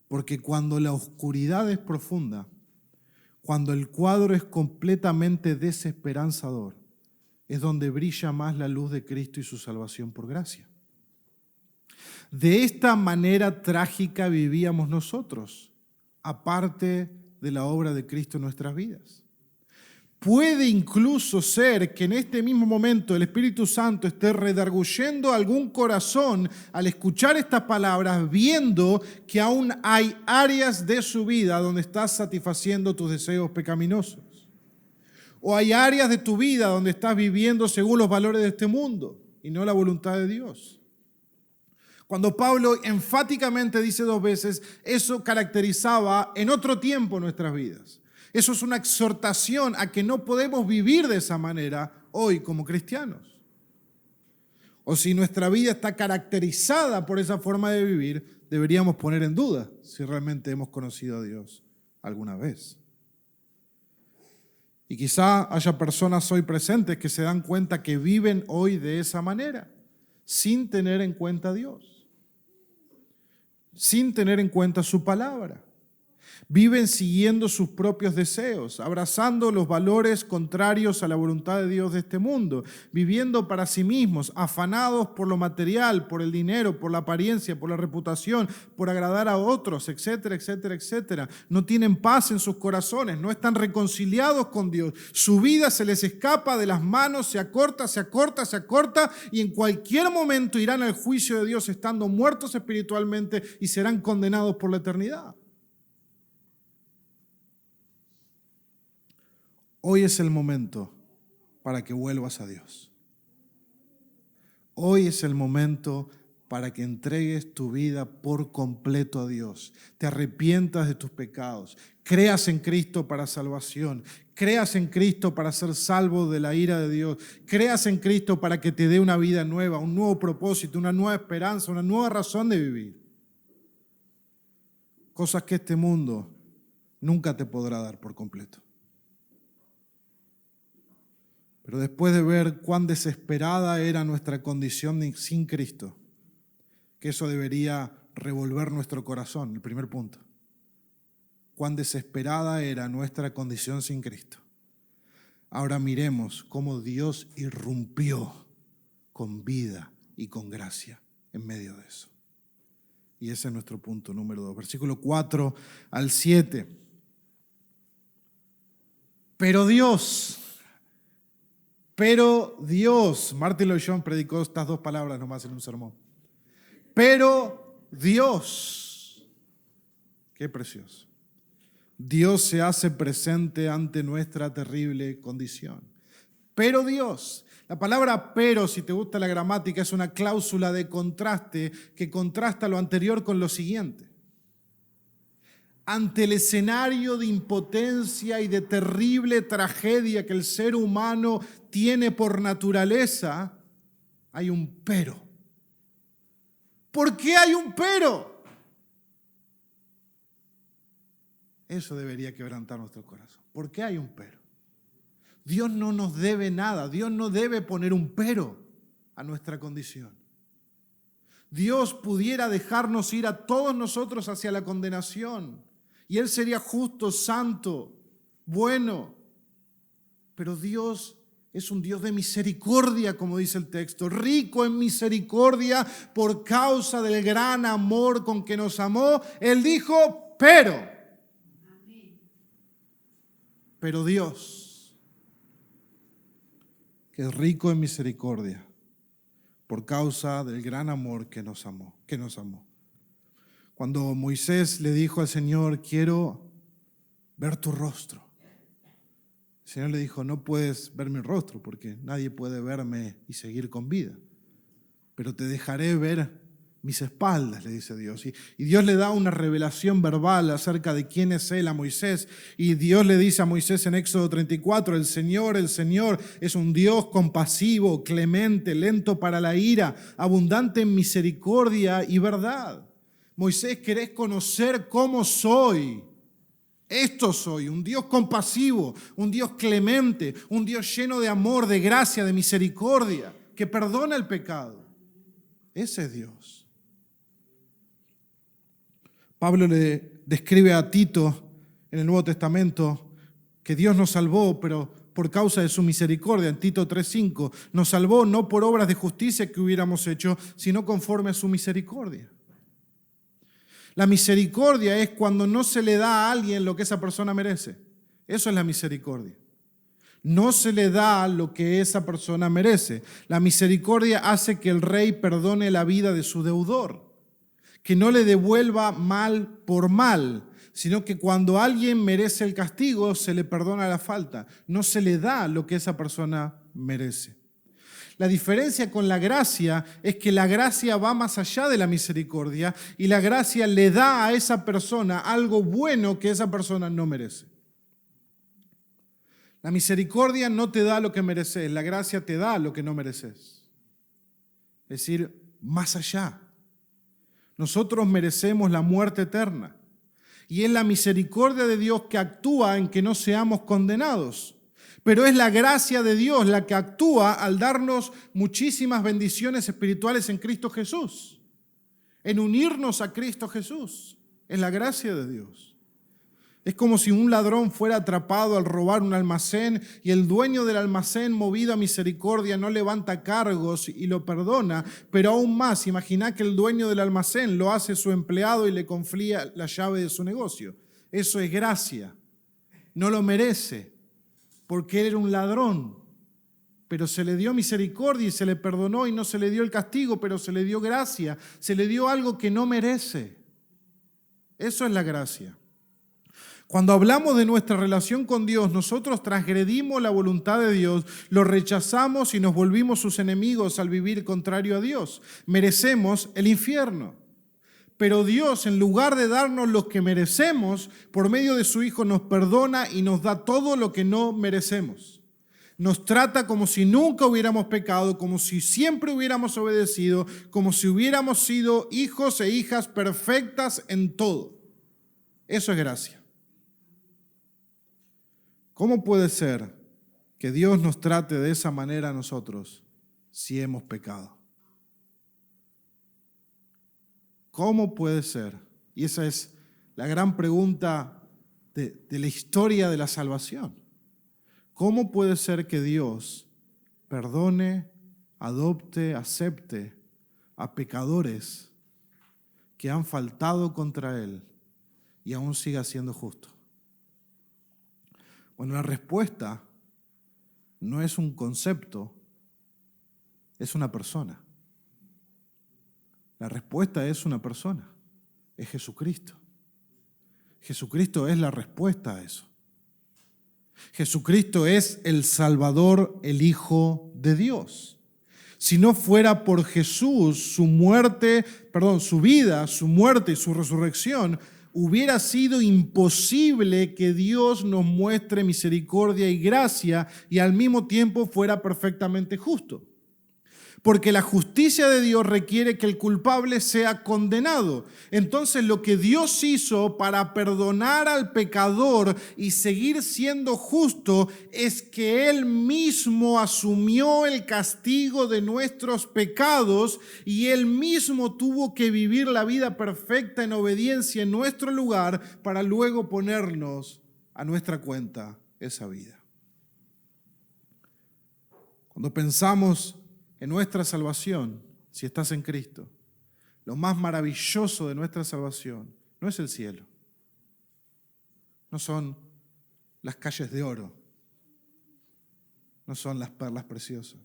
Speaker 1: Porque cuando la oscuridad es profunda, cuando el cuadro es completamente desesperanzador, es donde brilla más la luz de Cristo y su salvación por gracia. De esta manera trágica vivíamos nosotros, aparte de la obra de Cristo en nuestras vidas. Puede incluso ser que en este mismo momento el Espíritu Santo esté redarguyendo algún corazón al escuchar estas palabras, viendo que aún hay áreas de su vida donde estás satisfaciendo tus deseos pecaminosos. O hay áreas de tu vida donde estás viviendo según los valores de este mundo y no la voluntad de Dios. Cuando Pablo enfáticamente dice 2 veces, eso caracterizaba en otro tiempo nuestras vidas. Eso es una exhortación a que no podemos vivir de esa manera hoy como cristianos. O si nuestra vida está caracterizada por esa forma de vivir, deberíamos poner en duda si realmente hemos conocido a Dios alguna vez. Y quizá haya personas hoy presentes que se dan cuenta que viven hoy de esa manera, sin tener en cuenta a Dios, sin tener en cuenta su palabra. Viven siguiendo sus propios deseos, abrazando los valores contrarios a la voluntad de Dios de este mundo, viviendo para sí mismos, afanados por lo material, por el dinero, por la apariencia, por la reputación, por agradar a otros, etcétera, etcétera, etcétera. No tienen paz en sus corazones, no están reconciliados con Dios. Su vida se les escapa de las manos, se acorta, se acorta, se acorta, y en cualquier momento irán al juicio de Dios estando muertos espiritualmente y serán condenados por la eternidad. Hoy es el momento para que vuelvas a Dios. Hoy es el momento para que entregues tu vida por completo a Dios. Te arrepientas de tus pecados. Creas en Cristo para salvación. Creas en Cristo para ser salvo de la ira de Dios. Creas en Cristo para que te dé una vida nueva, un nuevo propósito, una nueva esperanza, una nueva razón de vivir. Cosas que este mundo nunca te podrá dar por completo. Pero después de ver cuán desesperada era nuestra condición sin Cristo, que eso debería revolver nuestro corazón, el primer punto. Cuán desesperada era nuestra condición sin Cristo. Ahora miremos cómo Dios irrumpió con vida y con gracia en medio de eso. Y ese es nuestro punto número 2, versículo 4 al 7. Pero Dios, Martin Lloyd-Jones predicó estas dos palabras nomás en un sermón. Pero Dios, qué precioso. Dios se hace presente ante nuestra terrible condición. Pero Dios, la palabra pero, si te gusta la gramática, es una cláusula de contraste que contrasta lo anterior con lo siguiente. Ante el escenario de impotencia y de terrible tragedia que el ser humano tiene por naturaleza, hay un pero. ¿Por qué hay un pero? Eso debería quebrantar nuestro corazón. ¿Por qué hay un pero? Dios no nos debe nada. Dios no debe poner un pero a nuestra condición. Dios pudiera dejarnos ir a todos nosotros hacia la condenación. Y Él sería justo, santo, bueno. Pero Dios es un Dios de misericordia, como dice el texto, rico en misericordia por causa del gran amor con que nos amó. Él dijo, pero Dios, que es rico en misericordia por causa del gran amor que nos amó. Cuando Moisés le dijo al Señor, quiero ver tu rostro, el Señor le dijo, no puedes ver mi rostro porque nadie puede verme y seguir con vida, pero te dejaré ver mis espaldas, le dice Dios. Y Dios le da una revelación verbal acerca de quién es Él a Moisés. Y Dios le dice a Moisés en Éxodo 34, el Señor es un Dios compasivo, clemente, lento para la ira, abundante en misericordia y verdad. Moisés, ¿querés conocer cómo soy? Esto soy, un Dios compasivo, un Dios clemente, un Dios lleno de amor, de gracia, de misericordia, que perdona el pecado. Ese es Dios. Pablo le describe a Tito en el Nuevo Testamento que Dios nos salvó, pero por causa de su misericordia. En Tito 3:5, nos salvó no por obras de justicia que hubiéramos hecho, sino conforme a su misericordia. La misericordia es cuando no se le da a alguien lo que esa persona merece. Eso es la misericordia. No se le da lo que esa persona merece. La misericordia hace que el rey perdone la vida de su deudor, que no le devuelva mal por mal, sino que cuando alguien merece el castigo, se le perdona la falta. No se le da lo que esa persona merece. La diferencia con la gracia es que la gracia va más allá de la misericordia y la gracia le da a esa persona algo bueno que esa persona no merece. La misericordia no te da lo que mereces, la gracia te da lo que no mereces. Es decir, más allá. Nosotros merecemos la muerte eterna y es la misericordia de Dios que actúa en que no seamos condenados. Pero es la gracia de Dios la que actúa al darnos muchísimas bendiciones espirituales en Cristo Jesús, en unirnos a Cristo Jesús. Es la gracia de Dios. Es como si un ladrón fuera atrapado al robar un almacén y el dueño del almacén, movido a misericordia, no levanta cargos y lo perdona. Pero aún más, imagina que el dueño del almacén lo hace su empleado y le confía la llave de su negocio. Eso es gracia. No lo merece, porque él era un ladrón. Pero se le dio misericordia y se le perdonó, y no se le dio el castigo, pero se le dio gracia. Se le dio algo que no merece. Eso es la gracia. Cuando hablamos de nuestra relación con Dios, nosotros transgredimos la voluntad de Dios, lo rechazamos y nos volvimos sus enemigos al vivir contrario a Dios. Merecemos el infierno. Pero Dios, en lugar de darnos lo que merecemos, por medio de su Hijo nos perdona y nos da todo lo que no merecemos. Nos trata como si nunca hubiéramos pecado, como si siempre hubiéramos obedecido, como si hubiéramos sido hijos e hijas perfectas en todo. Eso es gracia. ¿Cómo puede ser que Dios nos trate de esa manera a nosotros si hemos pecado? ¿Cómo puede ser? Y esa es la gran pregunta de la historia de la salvación. ¿Cómo puede ser que Dios perdone, adopte, acepte a pecadores que han faltado contra Él y aún siga siendo justo? Bueno, la respuesta no es un concepto, es una persona. La respuesta es una persona, es Jesucristo. Jesucristo es la respuesta a eso. Jesucristo es el Salvador, el Hijo de Dios. Si no fuera por Jesús, su vida, su muerte y su resurrección, hubiera sido imposible que Dios nos muestre misericordia y gracia y al mismo tiempo fuera perfectamente justo. Porque la justicia de Dios requiere que el culpable sea condenado. Entonces, lo que Dios hizo para perdonar al pecador y seguir siendo justo es que Él mismo asumió el castigo de nuestros pecados y Él mismo tuvo que vivir la vida perfecta en obediencia en nuestro lugar para luego ponernos a nuestra cuenta esa vida. Cuando pensamos en nuestra salvación, si estás en Cristo, lo más maravilloso de nuestra salvación no es el cielo, no son las calles de oro, no son las perlas preciosas.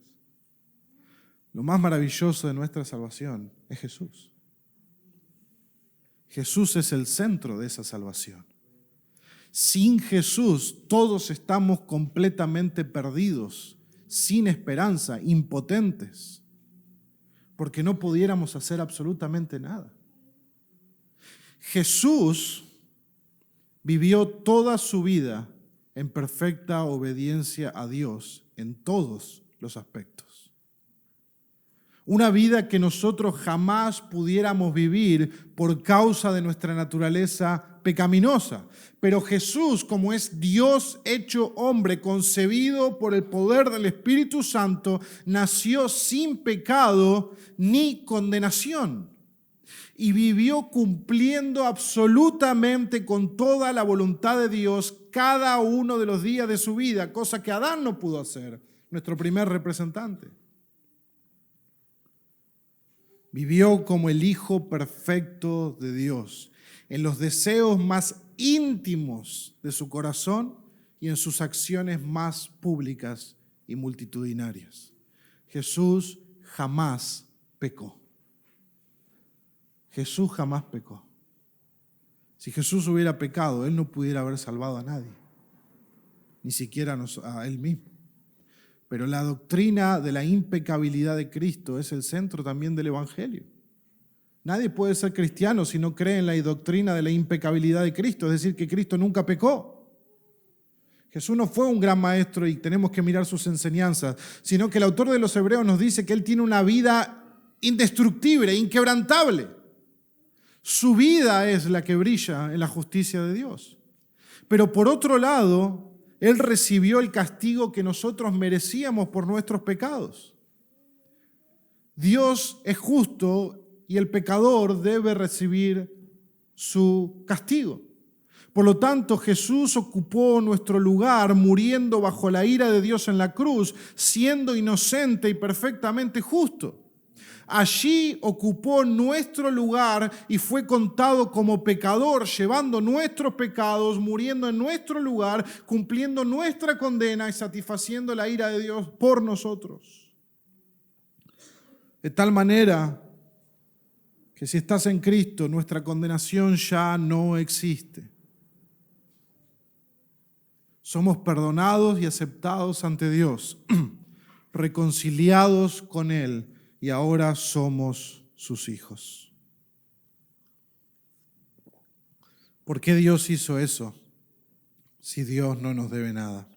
Speaker 1: Lo más maravilloso de nuestra salvación es Jesús. Jesús es el centro de esa salvación. Sin Jesús todos estamos completamente perdidos, sin esperanza, impotentes, porque no pudiéramos hacer absolutamente nada. Jesús vivió toda su vida en perfecta obediencia a Dios en todos los aspectos. Una vida que nosotros jamás pudiéramos vivir por causa de nuestra naturaleza pecaminosa. Pero Jesús, como es Dios hecho hombre, concebido por el poder del Espíritu Santo, nació sin pecado ni condenación. Y vivió cumpliendo absolutamente con toda la voluntad de Dios cada uno de los días de su vida, cosa que Adán no pudo hacer, nuestro primer representante. Vivió como el Hijo perfecto de Dios, en los deseos más íntimos de su corazón y en sus acciones más públicas y multitudinarias. Jesús jamás pecó. Jesús jamás pecó. Si Jesús hubiera pecado, Él no pudiera haber salvado a nadie, ni siquiera a Él mismo. Pero la doctrina de la impecabilidad de Cristo es el centro también del Evangelio. Nadie puede ser cristiano si no cree en la doctrina de la impecabilidad de Cristo, es decir, que Cristo nunca pecó. Jesús no fue un gran maestro y tenemos que mirar sus enseñanzas, sino que el autor de los Hebreos nos dice que Él tiene una vida indestructible, inquebrantable. Su vida es la que brilla en la justicia de Dios. Pero por otro lado, Él recibió el castigo que nosotros merecíamos por nuestros pecados. Dios es justo y el pecador debe recibir su castigo. Por lo tanto, Jesús ocupó nuestro lugar, muriendo bajo la ira de Dios en la cruz, siendo inocente y perfectamente justo. Allí ocupó nuestro lugar y fue contado como pecador, llevando nuestros pecados, muriendo en nuestro lugar, cumpliendo nuestra condena y satisfaciendo la ira de Dios por nosotros. De tal manera que si estás en Cristo, nuestra condenación ya no existe. Somos perdonados y aceptados ante Dios, reconciliados con Él, y ahora somos sus hijos. ¿Por qué Dios hizo eso si Dios no nos debe nada?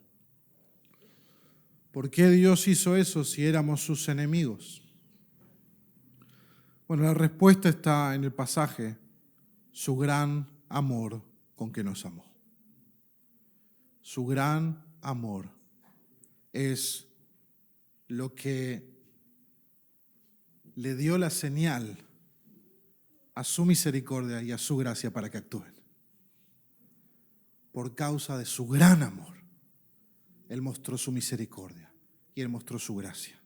Speaker 1: ¿Por qué Dios hizo eso si éramos sus enemigos? Bueno, la respuesta está en el pasaje, su gran amor con que nos amó. Su gran amor es lo que le dio la señal a su misericordia y a su gracia para que actúen. Por causa de su gran amor, Él mostró su misericordia y Él mostró su gracia.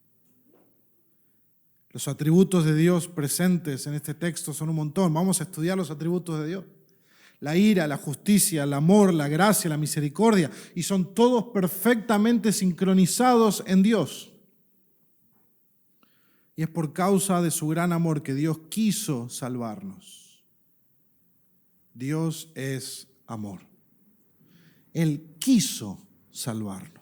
Speaker 1: Los atributos de Dios presentes en este texto son un montón. Vamos a estudiar los atributos de Dios. La ira, la justicia, el amor, la gracia, la misericordia. Y son todos perfectamente sincronizados en Dios. Y es por causa de su gran amor que Dios quiso salvarnos. Dios es amor. Él quiso salvarnos.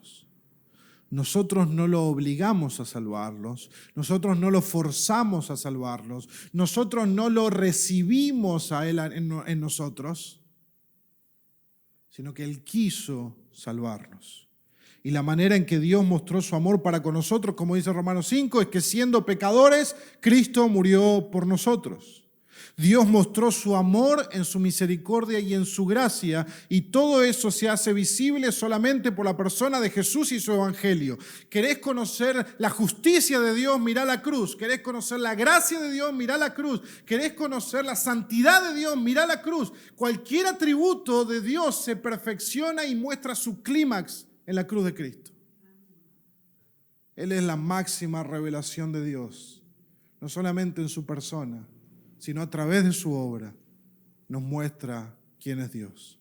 Speaker 1: Nosotros no lo obligamos a salvarlos, nosotros no lo forzamos a salvarlos, nosotros no lo recibimos a Él en nosotros, sino que Él quiso salvarnos. Y la manera en que Dios mostró su amor para con nosotros, como dice Romanos 5, es que siendo pecadores, Cristo murió por nosotros. Dios mostró su amor en su misericordia y en su gracia, y todo eso se hace visible solamente por la persona de Jesús y su evangelio. ¿Querés conocer la justicia de Dios? Mirá la cruz. ¿Querés conocer la gracia de Dios? Mirá la cruz. ¿Querés conocer la santidad de Dios? Mirá la cruz. Cualquier atributo de Dios se perfecciona y muestra su clímax en la cruz de Cristo. Él es la máxima revelación de Dios, no solamente en su persona, sino a través de su obra, nos muestra quién es Dios.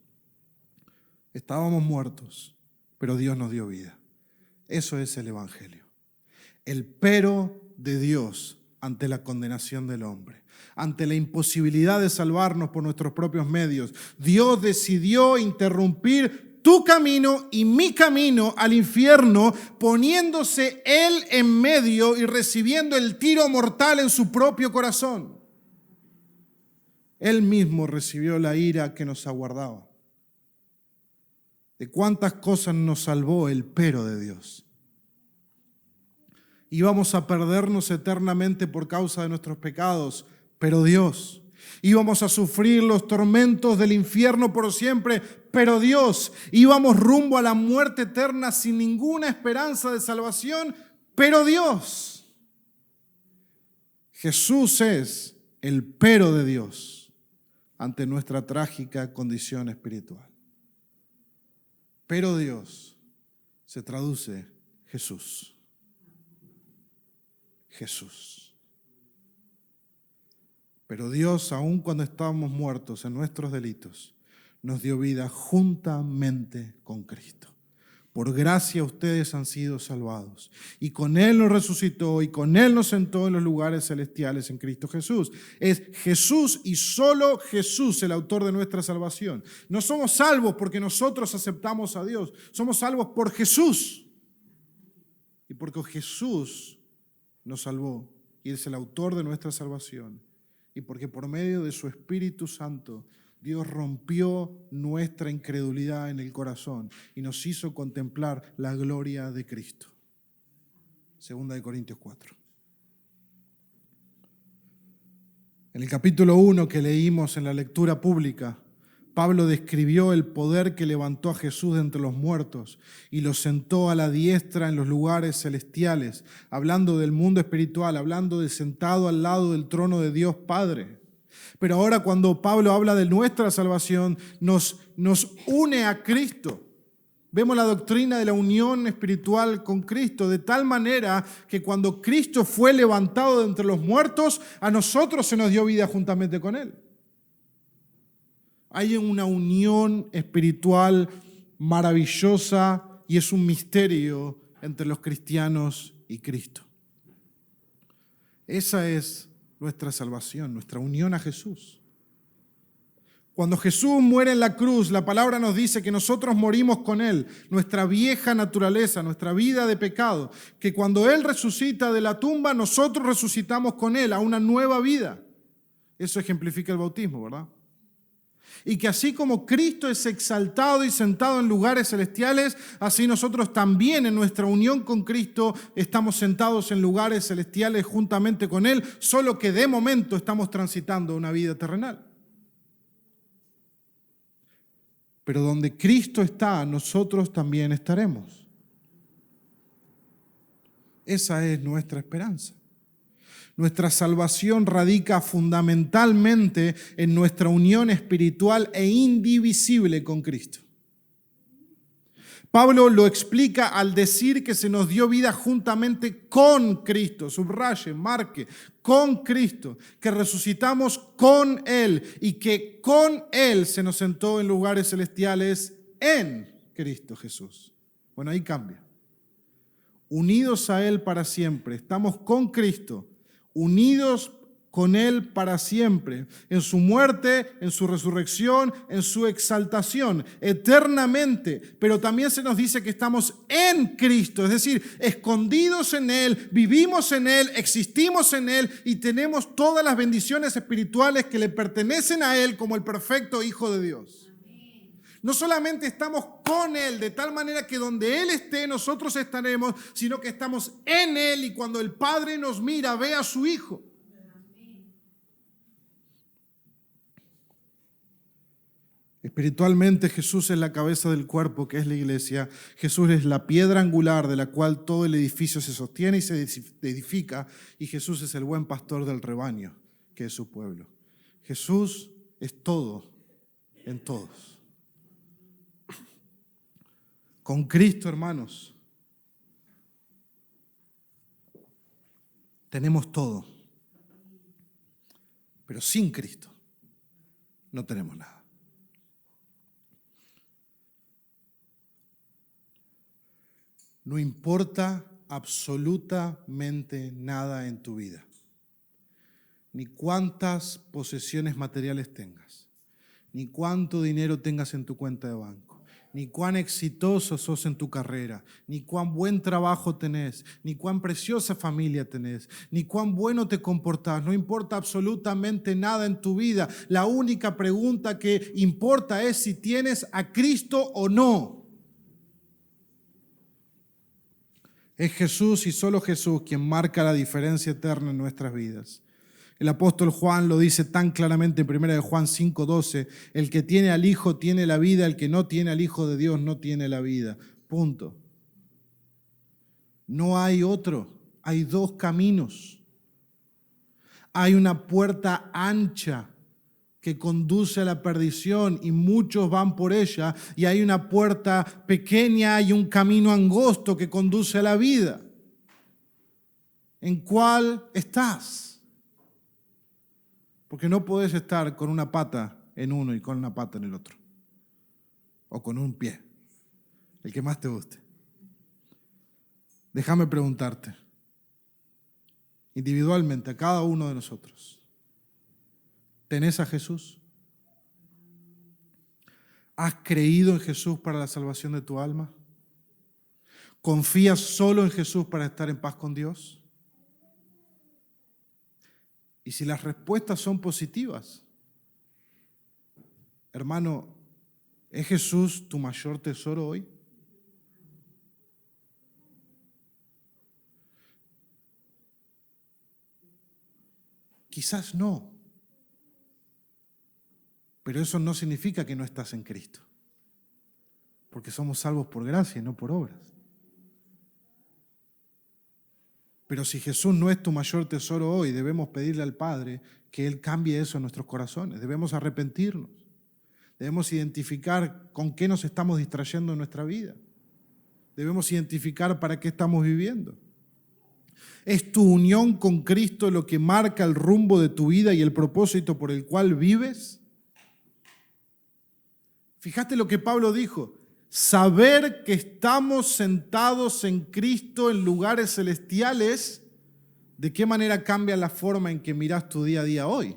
Speaker 1: Estábamos muertos, pero Dios nos dio vida. Eso es el Evangelio. El pero de Dios ante la condenación del hombre, ante la imposibilidad de salvarnos por nuestros propios medios. Dios decidió interrumpir tu camino y mi camino al infierno, poniéndose Él en medio y recibiendo el tiro mortal en su propio corazón. Él mismo recibió la ira que nos aguardaba. De cuántas cosas nos salvó el pero de Dios. Íbamos a perdernos eternamente por causa de nuestros pecados, pero Dios. Íbamos a sufrir los tormentos del infierno por siempre, pero Dios. Íbamos rumbo a la muerte eterna sin ninguna esperanza de salvación, pero Dios. Jesús es el pero de Dios ante nuestra trágica condición espiritual. Pero Dios se traduce Jesús. Jesús. Pero Dios, aun cuando estábamos muertos en nuestros delitos, nos dio vida juntamente con Cristo. Por gracia ustedes han sido salvados. Y con Él nos resucitó y con Él nos sentó en los lugares celestiales en Cristo Jesús. Es Jesús y solo Jesús el autor de nuestra salvación. No somos salvos porque nosotros aceptamos a Dios. Somos salvos por Jesús. Y porque Jesús nos salvó y es el autor de nuestra salvación. Y porque por medio de su Espíritu Santo Dios rompió nuestra incredulidad en el corazón y nos hizo contemplar la gloria de Cristo. 2 Corintios 4. En el capítulo 1 que leímos en la lectura pública, Pablo describió el poder que levantó a Jesús de entre los muertos y lo sentó a la diestra en los lugares celestiales, hablando del mundo espiritual, hablando de sentado al lado del trono de Dios Padre. Pero ahora cuando Pablo habla de nuestra salvación, nos une a Cristo. Vemos la doctrina de la unión espiritual con Cristo, de tal manera que cuando Cristo fue levantado de entre los muertos, a nosotros se nos dio vida juntamente con Él. Hay una unión espiritual maravillosa y es un misterio entre los cristianos y Cristo. Esa es nuestra salvación, nuestra unión a Jesús. Cuando Jesús muere en la cruz, la palabra nos dice que nosotros morimos con Él, nuestra vieja naturaleza, nuestra vida de pecado, que cuando Él resucita de la tumba, nosotros resucitamos con Él a una nueva vida. Eso ejemplifica el bautismo, ¿verdad? Y que así como Cristo es exaltado y sentado en lugares celestiales, así nosotros también en nuestra unión con Cristo estamos sentados en lugares celestiales juntamente con Él, solo que de momento estamos transitando una vida terrenal. Pero donde Cristo está, nosotros también estaremos. Esa es nuestra esperanza. Nuestra salvación radica fundamentalmente en nuestra unión espiritual e indivisible con Cristo. Pablo lo explica al decir que se nos dio vida juntamente con Cristo. Subraye, marque, con Cristo, que resucitamos con Él y que con Él se nos sentó en lugares celestiales en Cristo Jesús. Bueno, ahí cambia. Unidos a Él para siempre, estamos con Cristo, unidos con Él para siempre, en su muerte, en su resurrección, en su exaltación, eternamente. Pero también se nos dice que estamos en Cristo, es decir, escondidos en Él, vivimos en Él, existimos en Él y tenemos todas las bendiciones espirituales que le pertenecen a Él como el perfecto Hijo de Dios. No solamente estamos con Él, de tal manera que donde Él esté, nosotros estaremos, sino que estamos en Él y cuando el Padre nos mira, ve a su Hijo. Espiritualmente Jesús es la cabeza del cuerpo que es la iglesia. Jesús es la piedra angular de la cual todo el edificio se sostiene y se edifica. Y Jesús es el buen pastor del rebaño, que es su pueblo. Jesús es todo en todos. Con Cristo, hermanos, tenemos todo. Pero sin Cristo no tenemos nada. No importa absolutamente nada en tu vida, ni cuántas posesiones materiales tengas, ni cuánto dinero tengas en tu cuenta de banco, ni cuán exitoso sos en tu carrera, ni cuán buen trabajo tenés, ni cuán preciosa familia tenés, ni cuán bueno te comportás. No importa absolutamente nada en tu vida. La única pregunta que importa es si tienes a Cristo o no. Es Jesús y solo Jesús quien marca la diferencia eterna en nuestras vidas. El apóstol Juan lo dice tan claramente en 1 Juan 5:12, el que tiene al Hijo tiene la vida, el que no tiene al Hijo de Dios no tiene la vida. Punto. No hay otro, hay dos caminos. Hay una puerta ancha que conduce a la perdición y muchos van por ella, y hay una puerta pequeña y un camino angosto que conduce a la vida. ¿En cuál estás? Porque no puedes estar con una pata en uno y con una pata en el otro, o con un pie, el que más te guste. Déjame preguntarte, individualmente, a cada uno de nosotros, ¿tenés a Jesús? ¿Has creído en Jesús para la salvación de tu alma? ¿Confías solo en Jesús para estar en paz con Dios? Y si las respuestas son positivas, hermano, ¿es Jesús tu mayor tesoro hoy? Quizás no. Pero eso no significa que no estás en Cristo, porque somos salvos por gracia y no por obras. Pero si Jesús no es tu mayor tesoro hoy, debemos pedirle al Padre que Él cambie eso en nuestros corazones. Debemos arrepentirnos. Debemos identificar con qué nos estamos distrayendo en nuestra vida. Debemos identificar para qué estamos viviendo. ¿Es tu unión con Cristo lo que marca el rumbo de tu vida y el propósito por el cual vives? Fíjate lo que Pablo dijo. Saber que estamos sentados en Cristo en lugares celestiales, ¿de qué manera cambia la forma en que miras tu día a día hoy?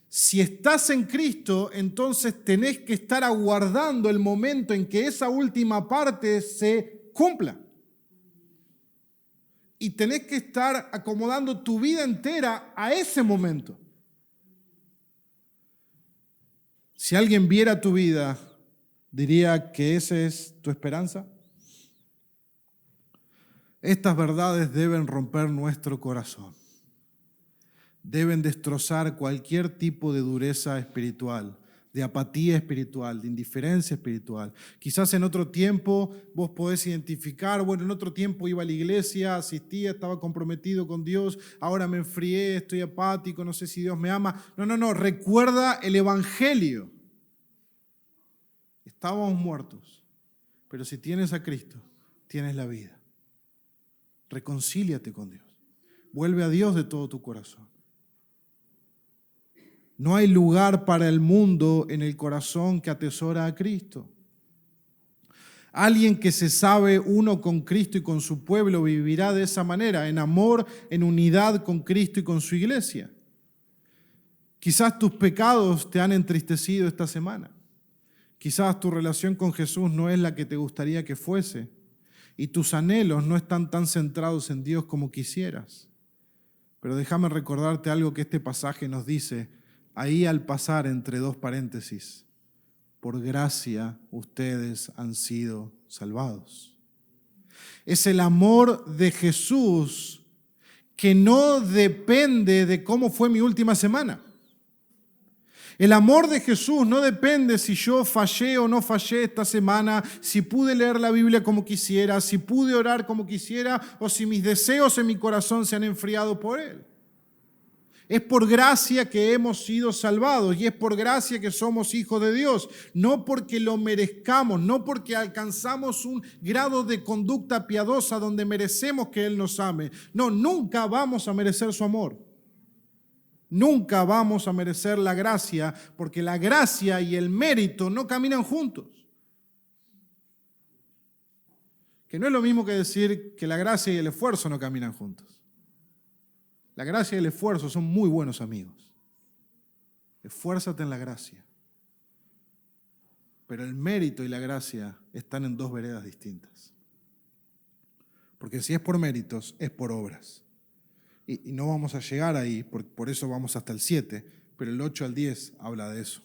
Speaker 1: Si estás en Cristo, entonces tenés que estar aguardando el momento en que esa última parte se cumpla. Y tenés que estar acomodando tu vida entera a ese momento. Si alguien viera tu vida, ¿diría que esa es tu esperanza? Estas verdades deben romper nuestro corazón. Deben destrozar cualquier tipo de dureza espiritual, de apatía espiritual, de indiferencia espiritual. Quizás en otro tiempo vos podés identificar, bueno, en otro tiempo iba a la iglesia, asistía, estaba comprometido con Dios, ahora me enfrié, estoy apático, no sé si Dios me ama. No, recuerda el Evangelio. Estábamos muertos, pero si tienes a Cristo, tienes la vida. Reconcíliate con Dios. Vuelve a Dios de todo tu corazón. No hay lugar para el mundo en el corazón que atesora a Cristo. Alguien que se sabe uno con Cristo y con su pueblo vivirá de esa manera, en amor, en unidad con Cristo y con su iglesia. Quizás tus pecados te han entristecido esta semana. Quizás tu relación con Jesús no es la que te gustaría que fuese y tus anhelos no están tan centrados en Dios como quisieras. Pero déjame recordarte algo que este pasaje nos dice ahí al pasar entre dos paréntesis. Por gracia ustedes han sido salvados. Es el amor de Jesús que no depende de cómo fue mi última semana. El amor de Jesús no depende si yo fallé o no fallé esta semana, si pude leer la Biblia como quisiera, si pude orar como quisiera o si mis deseos en mi corazón se han enfriado por Él. Es por gracia que hemos sido salvados y es por gracia que somos hijos de Dios, no porque lo merezcamos, no porque alcanzamos un grado de conducta piadosa donde merecemos que Él nos ame. No, nunca vamos a merecer su amor. Nunca vamos a merecer la gracia, porque la gracia y el mérito no caminan juntos. Que no es lo mismo que decir que la gracia y el esfuerzo no caminan juntos. La gracia y el esfuerzo son muy buenos amigos. Esfuérzate en la gracia. Pero el mérito y la gracia están en dos veredas distintas. Porque si es por méritos, es por obras. Y no vamos a llegar ahí, por eso vamos hasta el 7, pero el 8 al 10 habla de eso.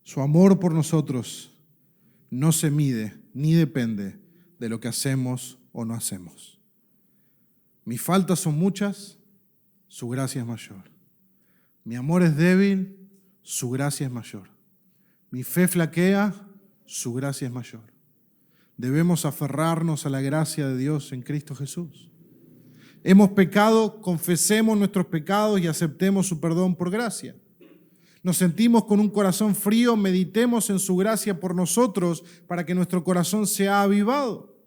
Speaker 1: Su amor por nosotros no se mide ni depende de lo que hacemos o no hacemos. Mis faltas son muchas, su gracia es mayor. Mi amor es débil, su gracia es mayor. Mi fe flaquea, su gracia es mayor. Debemos aferrarnos a la gracia de Dios en Cristo Jesús. Hemos pecado, confesemos nuestros pecados y aceptemos su perdón por gracia. Nos sentimos con un corazón frío, meditemos en su gracia por nosotros para que nuestro corazón sea avivado.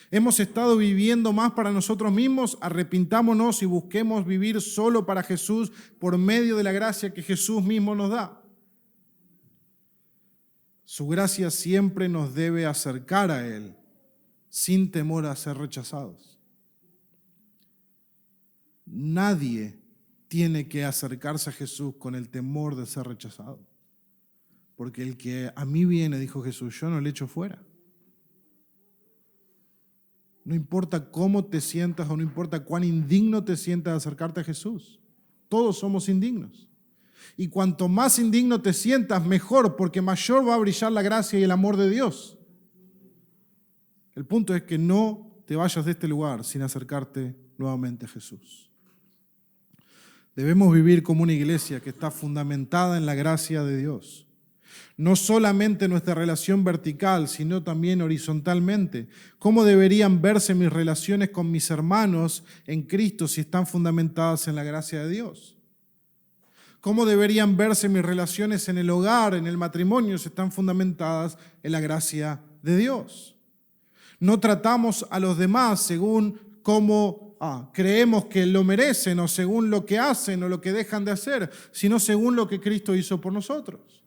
Speaker 1: Hemos estado viviendo más para nosotros mismos, arrepintámonos y busquemos vivir solo para Jesús por medio de la gracia que Jesús mismo nos da. Su gracia siempre nos debe acercar a Él, sin temor a ser rechazados. Nadie tiene que acercarse a Jesús con el temor de ser rechazado. Porque el que a mí viene, dijo Jesús, yo no le echo fuera. No importa cómo te sientas o no importa cuán indigno te sientas de acercarte a Jesús. Todos somos indignos. Y cuanto más indigno te sientas, mejor, porque mayor va a brillar la gracia y el amor de Dios. El punto es que no te vayas de este lugar sin acercarte nuevamente a Jesús. Debemos vivir como una iglesia que está fundamentada en la gracia de Dios. No solamente nuestra relación vertical, sino también horizontalmente. ¿Cómo deberían verse mis relaciones con mis hermanos en Cristo si están fundamentadas en la gracia de Dios? ¿Cómo deberían verse mis relaciones en el hogar, en el matrimonio, si están fundamentadas en la gracia de Dios? No tratamos a los demás según cómo creemos que lo merecen o según lo que hacen o lo que dejan de hacer, sino según lo que Cristo hizo por nosotros.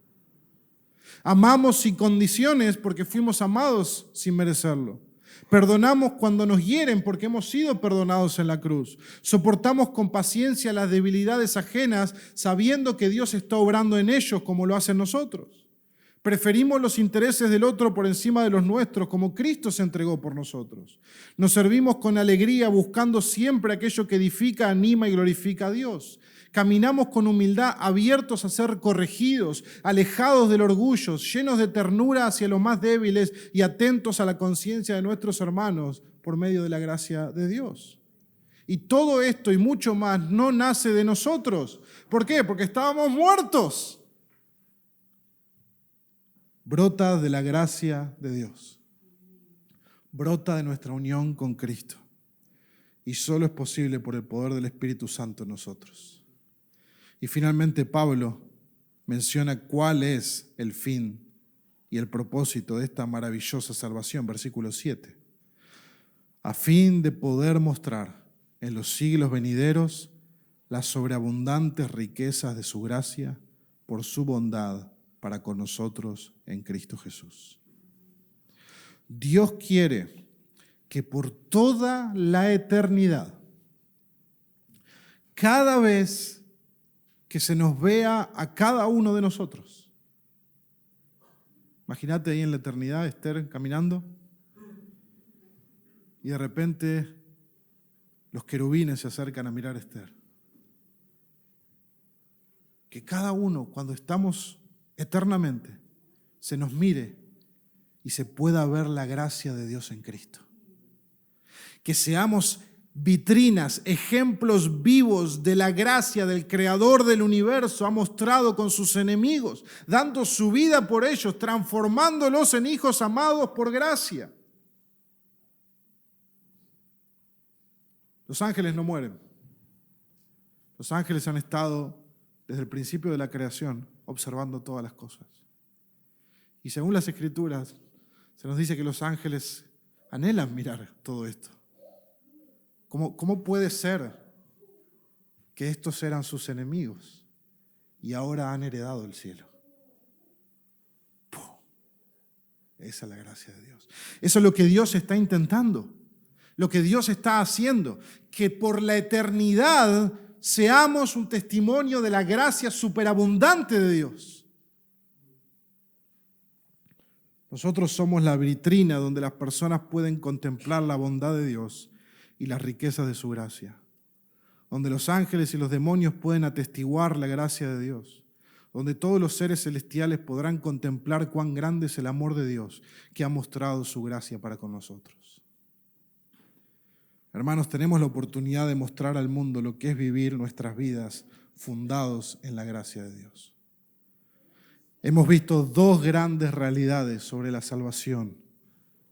Speaker 1: Amamos sin condiciones porque fuimos amados sin merecerlo. Perdonamos cuando nos hieren porque hemos sido perdonados en la cruz. Soportamos con paciencia las debilidades ajenas sabiendo que Dios está obrando en ellos como lo hace en nosotros. Preferimos los intereses del otro por encima de los nuestros, como Cristo se entregó por nosotros. Nos servimos con alegría, buscando siempre aquello que edifica, anima y glorifica a Dios. Caminamos con humildad, abiertos a ser corregidos, alejados del orgullo, llenos de ternura hacia los más débiles y atentos a la conciencia de nuestros hermanos por medio de la gracia de Dios. Y todo esto y mucho más no nace de nosotros. ¿Por qué? Porque estábamos muertos. Brota de la gracia de Dios. Brota de nuestra unión con Cristo. Y solo es posible por el poder del Espíritu Santo en nosotros. Y finalmente Pablo menciona cuál es el fin y el propósito de esta maravillosa salvación. Versículo 7. A fin de poder mostrar en los siglos venideros las sobreabundantes riquezas de su gracia por su bondad para con nosotros en Cristo Jesús. Dios quiere que por toda la eternidad, cada vez que se nos vea a cada uno de nosotros, imagínate ahí en la eternidad, Esther caminando, y de repente los querubines se acercan a mirar a Esther. Que cada uno, cuando estamos eternamente, se nos mire y se pueda ver la gracia de Dios en Cristo. Que seamos vitrinas, ejemplos vivos de la gracia del Creador del universo, ha mostrado con sus enemigos, dando su vida por ellos, transformándolos en hijos amados por gracia. Los ángeles no mueren. Los ángeles han estado desde el principio de la creación observando todas las cosas. Y según las Escrituras, se nos dice que los ángeles anhelan mirar todo esto. ¿Cómo puede ser que estos eran sus enemigos y ahora han heredado el cielo? ¡Pum! Esa es la gracia de Dios. Eso es lo que Dios está intentando, lo que Dios está haciendo, que por la eternidad seamos un testimonio de la gracia superabundante de Dios. Nosotros somos la vitrina donde las personas pueden contemplar la bondad de Dios y las riquezas de su gracia, donde los ángeles y los demonios pueden atestiguar la gracia de Dios, donde todos los seres celestiales podrán contemplar cuán grande es el amor de Dios que ha mostrado su gracia para con nosotros. Hermanos, tenemos la oportunidad de mostrar al mundo lo que es vivir nuestras vidas fundados en la gracia de Dios. Hemos visto dos grandes realidades sobre la salvación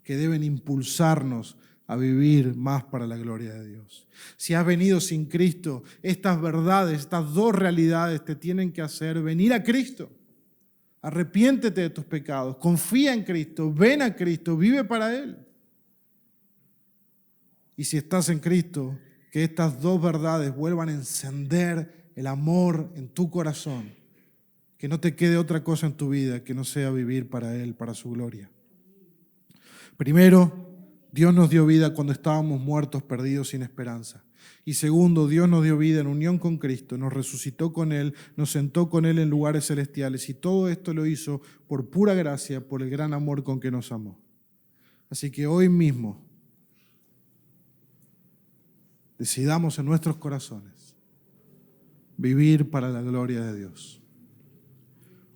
Speaker 1: que deben impulsarnos a vivir más para la gloria de Dios. Si has venido sin Cristo, estas verdades, estas dos realidades te tienen que hacer venir a Cristo. Arrepiéntete de tus pecados, confía en Cristo, ven a Cristo, vive para Él. Y si estás en Cristo, que estas dos verdades vuelvan a encender el amor en tu corazón. Que no te quede otra cosa en tu vida que no sea vivir para Él, para su gloria. Primero, Dios nos dio vida cuando estábamos muertos, perdidos, sin esperanza. Y segundo, Dios nos dio vida en unión con Cristo, nos resucitó con Él, nos sentó con Él en lugares celestiales. Y todo esto lo hizo por pura gracia, por el gran amor con que nos amó. Así que hoy mismo, decidamos en nuestros corazones vivir para la gloria de Dios.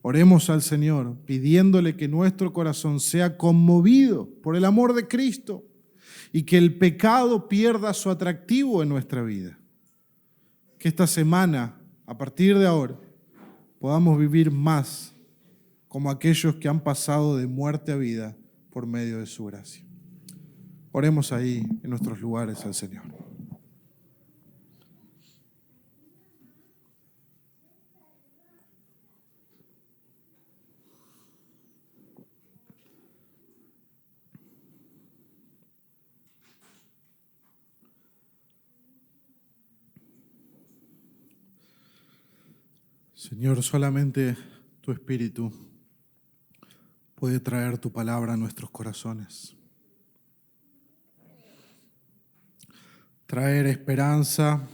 Speaker 1: Oremos al Señor pidiéndole que nuestro corazón sea conmovido por el amor de Cristo y que el pecado pierda su atractivo en nuestra vida. que esta semana, a partir de ahora, podamos vivir más como aquellos que han pasado de muerte a vida por medio de su gracia. Oremos ahí en nuestros lugares al Señor. Señor, solamente tu Espíritu puede traer tu palabra a nuestros corazones. Traer esperanza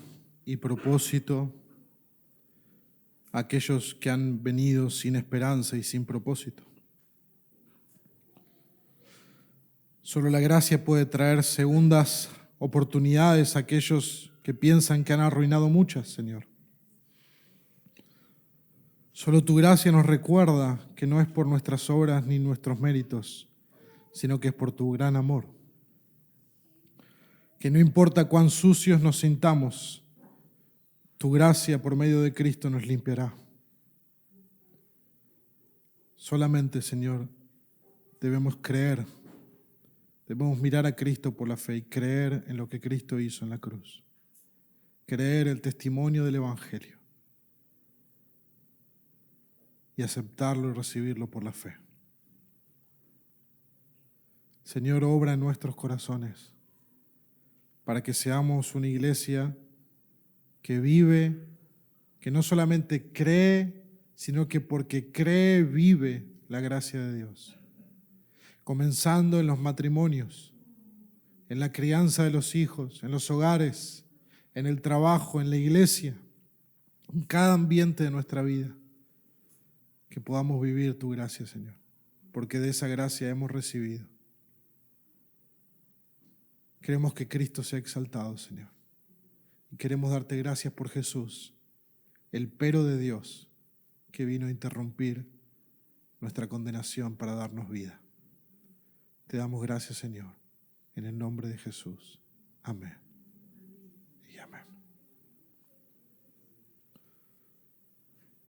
Speaker 1: y propósito a aquellos que han venido sin esperanza y sin propósito. Solo la gracia puede traer segundas oportunidades a aquellos que piensan que han arruinado muchas, Señor. Solo tu gracia nos recuerda que no es por nuestras obras ni nuestros méritos, sino que es por tu gran amor. Que no importa cuán sucios nos sintamos, tu gracia por medio de Cristo nos limpiará. Solamente, Señor, debemos creer, debemos mirar a Cristo por la fe y creer en lo que Cristo hizo en la cruz. Creer el testimonio del Evangelio y aceptarlo y recibirlo por la fe. Señor, obra en nuestros corazones para que seamos una iglesia que vive, que no solamente cree, sino que porque cree, vive la gracia de Dios. Comenzando en los matrimonios, en la crianza de los hijos, en los hogares, en el trabajo, en la iglesia, en cada ambiente de nuestra vida. Que podamos vivir tu gracia, Señor, porque de esa gracia hemos recibido. Queremos que Cristo sea exaltado, Señor. Y queremos darte gracias por Jesús, el pero de Dios, que vino a interrumpir nuestra condenación para darnos vida. Te damos gracias, Señor, en el nombre de Jesús. Amén.